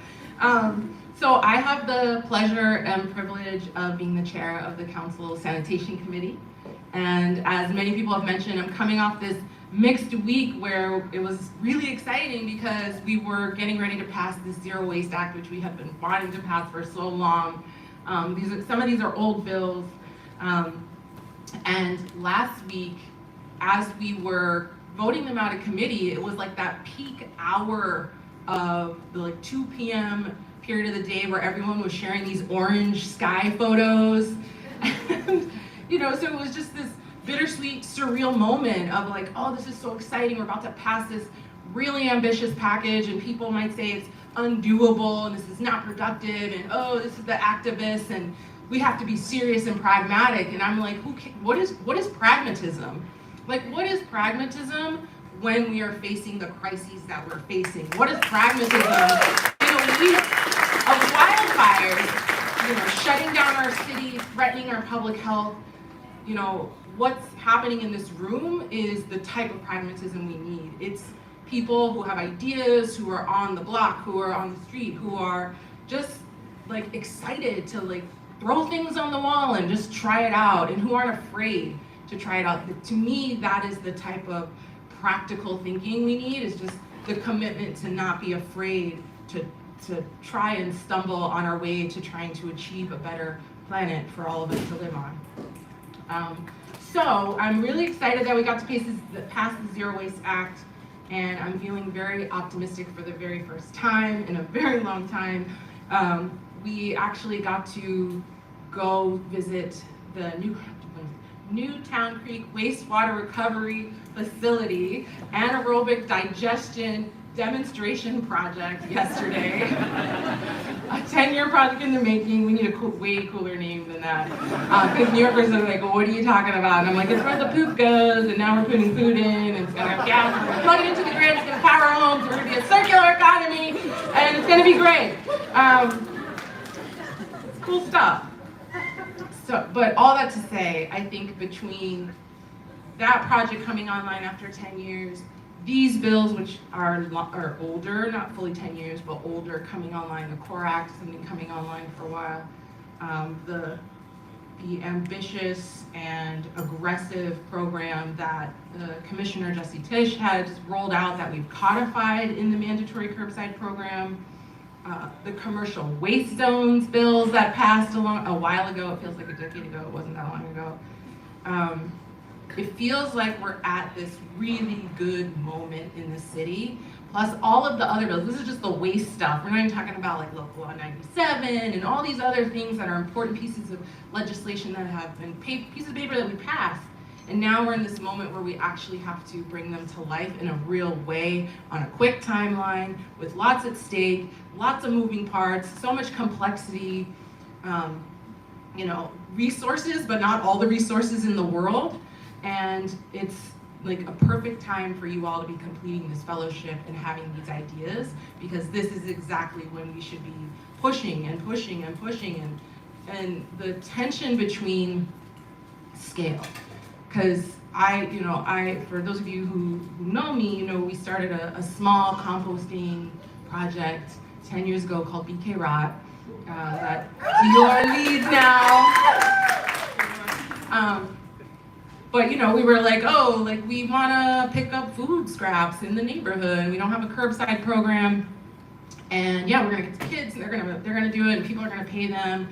So I have the pleasure and privilege of being the chair of the Council Sanitation Committee. And as many people have mentioned, I'm coming off this mixed week where it was really exciting because we were getting ready to pass the Zero Waste Act, which we have been wanting to pass for so long. Some of these are old bills. And last week, as we were voting them out of committee, it was like that peak hour of the like 2 p.m. period of the day where everyone was sharing these orange sky photos. And, you know, so it was just this bittersweet, surreal moment of like, oh, this is so exciting. We're about to pass this really ambitious package and people might say it's undoable and this is not productive and oh, this is the activists and we have to be serious and pragmatic. And I'm like, what is pragmatism? Like, what is pragmatism when we are facing the crises that we're facing? What is pragmatism in a week of wildfires, you know, shutting down our city, threatening our public health? You know, what's happening in this room is the type of pragmatism we need. It's people who have ideas, who are on the block, who are on the street, who are just like excited to like throw things on the wall and just try it out, and who aren't afraid to try it out. To me, that is the type of practical thinking we need, is just the commitment to not be afraid to try and stumble on our way to trying to achieve a better planet for all of us to live on. So I'm really excited that we got to pass the Zero Waste Act, and I'm feeling very optimistic for the very first time in a very long time. We actually got to go visit the New Town Creek Wastewater Recovery Facility anaerobic digestion demonstration project yesterday. A 10-year project in the making. We need a way cooler name than that. Because New Yorkers are like, well, what are you talking about? And I'm like, it's where the poop goes, and now we're putting food in, and it's gonna have gas, we're gonna plug it into the grid, it's gonna power our homes, we're gonna be a circular economy, and it's gonna be great. It's cool stuff. So, but all that to say, I think between that project coming online after 10 years, these bills, which are older, not fully 10 years, but older, coming online, the Core Act has been coming online for a while, the ambitious and aggressive program that Commissioner Jesse Tisch has rolled out that we've codified in the mandatory curbside program, the commercial waste zones bills that passed a while ago. It feels like a decade ago. It wasn't that long ago. It feels like we're at this really good moment in the city. Plus all of the other bills. This is just the waste stuff. We're not even talking about like Local Law 97 and all these other things that are important pieces of legislation that have been pieces of paper that we passed. And now we're in this moment where we actually have to bring them to life in a real way, on a quick timeline, with lots at stake, lots of moving parts, so much complexity, you know, resources, but not all the resources in the world. And it's like a perfect time for you all to be completing this fellowship and having these ideas, because this is exactly when we should be pushing and pushing and pushing, and the tension between scale. Because For those of you who know me, we started a small composting project 10 years ago called BK Rot. That your lead now. But we were like, we want to pick up food scraps in the neighborhood. We don't have a curbside program, and we're gonna get the kids, and they're gonna do it, and people are gonna pay them.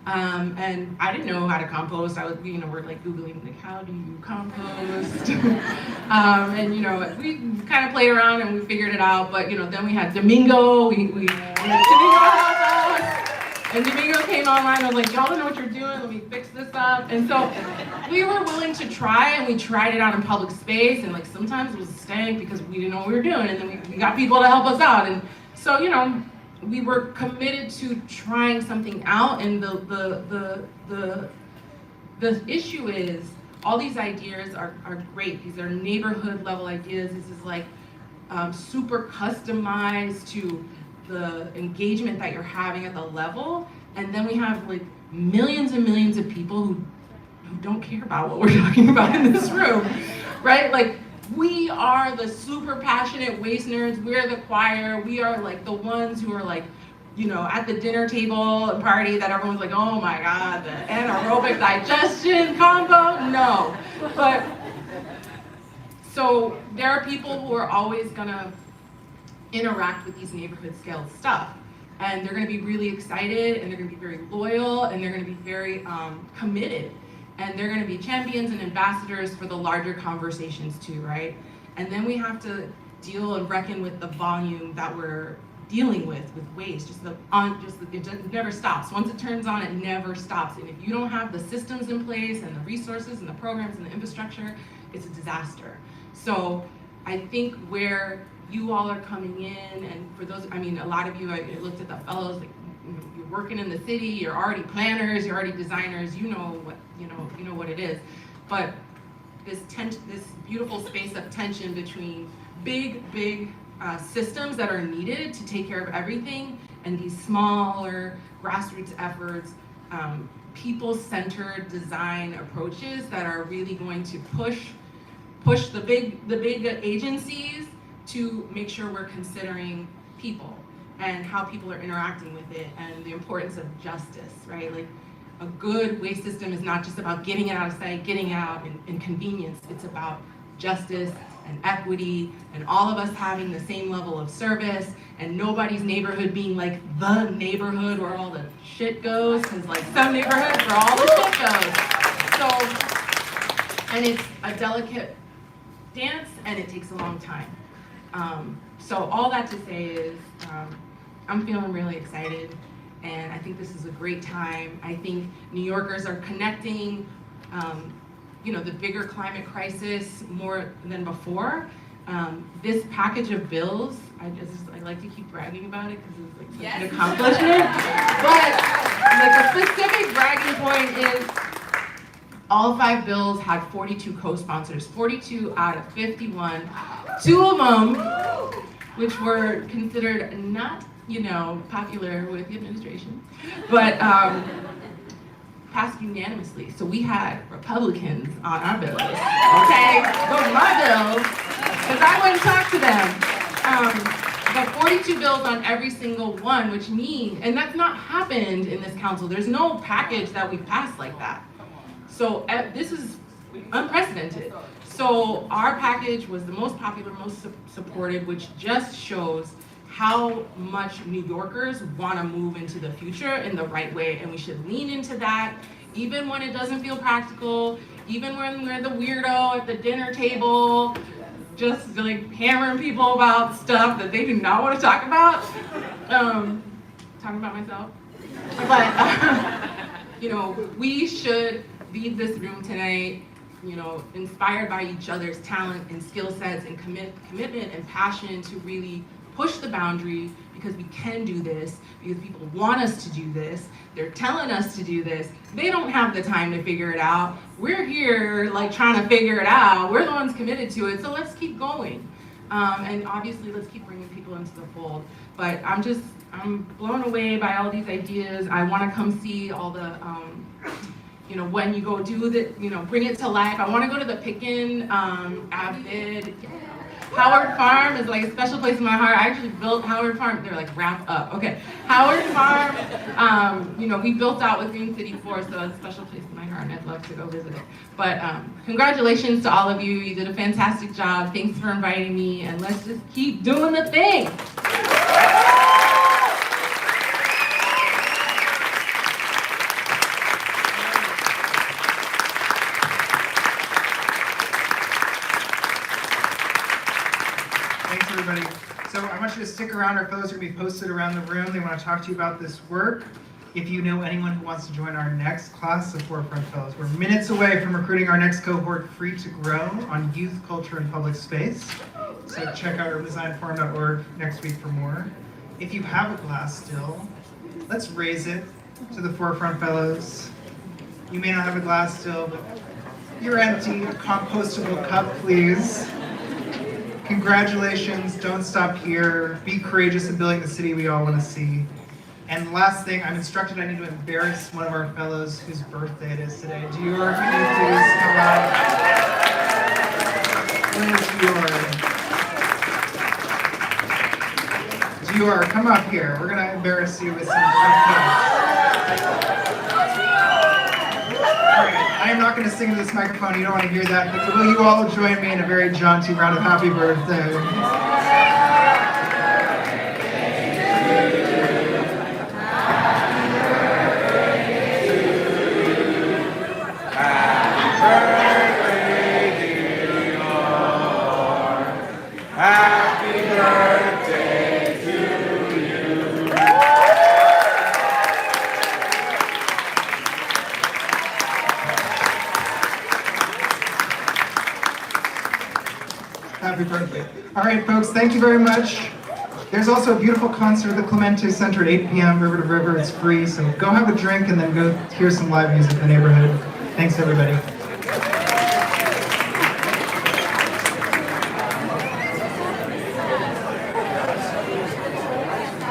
And I didn't know how to compost. I was, we're like Googling, like, how do you compost? And we kind of played around and we figured it out. But then we had Domingo. We had Domingo help us. And Domingo came online and was like, y'all don't know what you're doing, let me fix this up. And so we were willing to try, and we tried it out in public space, and like sometimes it was stank because we didn't know what we were doing, and then we got people to help us out. And so, we were committed to trying something out, and the issue is all these ideas are great. These are neighborhood level ideas. This is like super customized to the engagement that you're having at the level, and then we have like millions and millions of people who don't care about what we're talking about in this room, right? Like, we are the super passionate waste nerds. We're the choir. We are like the ones who are like, at the dinner table and party that everyone's like, oh my God, the anaerobic digestion combo. No, but so there are people who are always gonna interact with these neighborhood scale stuff, and they're going to be really excited, and they're going to be very loyal, and they're going to be very committed, and they're going to be champions and ambassadors for the larger conversations too, right? And then we have to deal and reckon with the volume that we're dealing with waste. It never stops. Once it turns on, it never stops. And if you don't have the systems in place and the resources and the programs and the infrastructure, it's a disaster. So I think where you all are coming in, and for those, a lot of you, I looked at the fellows, like, you're working in the city, you're already planners, you're already designers, you know what it is. But this beautiful space of tension between big systems that are needed to take care of everything, and these smaller grassroots efforts, people-centered design approaches that are really going to push the big agencies to make sure we're considering people and how people are interacting with it, and the importance of justice, right? Like, a good waste system is not just about getting it out of sight, getting it out in convenience. It's about justice and equity, and all of us having the same level of service, and nobody's neighborhood being like the neighborhood where all the shit goes, because like some neighborhoods where all the shit goes. So, and it's a delicate dance, and it takes a long time. So all that to say is, I'm feeling really excited, and I think this is a great time. I think New Yorkers are connecting, the bigger climate crisis more than before. This package of bills, I like to keep bragging about it because it's like such an accomplishment. But like a specific bragging point is, all 5 bills had 42 co-sponsors, 42 out of 51. 2 of them, which were considered not, popular with the administration, but passed unanimously. So we had Republicans on our bills, okay? Those are my bills, because I wouldn't talk to them. But 42 bills on every single one, which means, and that's not happened in this council. There's no package that we've passed like that. So this is unprecedented. So our package was the most popular, most supported, which just shows how much New Yorkers want to move into the future in the right way, and we should lean into that, even when it doesn't feel practical, even when we're the weirdo at the dinner table, just like hammering people about stuff that they do not want to talk about. Talking about myself. But, we should leave this room tonight, inspired by each other's talent and skill sets and commitment and passion to really push the boundary, because we can do this, because people want us to do this. They're telling us to do this. They don't have the time to figure it out. We're here like trying to figure it out. We're the ones committed to it, so let's keep going. And obviously let's keep bringing people into the fold. But I'm blown away by all these ideas. I want to come see all the when you go do the, bring it to life. I want to go to the Pickin, Avid. Howard Farm is like a special place in my heart. I actually built Howard Farm. They're like, wrap up. Okay. Howard Farm, we built out with Green City 4, so it's a special place in my heart, and I'd love to go visit it. But congratulations to all of you. You did a fantastic job. Thanks for inviting me, and let's just keep doing the thing. Thanks, everybody. So I want you to stick around. Our fellows are going to be posted around the room. They want to talk to you about this work. If you know anyone who wants to join our next class of Forefront Fellows, we're minutes away from recruiting our next cohort, Free to Grow, on youth, culture, and public space. So check out urbandesignforum.org next week for more. If you have a glass still, let's raise it to the Forefront Fellows. You may not have a glass still, but you're empty. A compostable cup, please. Congratulations, don't stop here. Be courageous in building the city we all want to see. And last thing, I'm instructed I need to embarrass one of our fellows whose birthday it is today. Dior, can you please come out? Where's Dior? Dior, come up here. We're gonna embarrass you with some cupcakes. All right, I am not gonna sing into this microphone. You don't want to hear that. But will you all join me in a very jaunty round of happy birthday? Happy birthday. All right, folks, thank you very much. There's also a beautiful concert at the Clemente Center at 8 p.m., River to River. It's free, so go have a drink and then go hear some live music in the neighborhood. Thanks, everybody.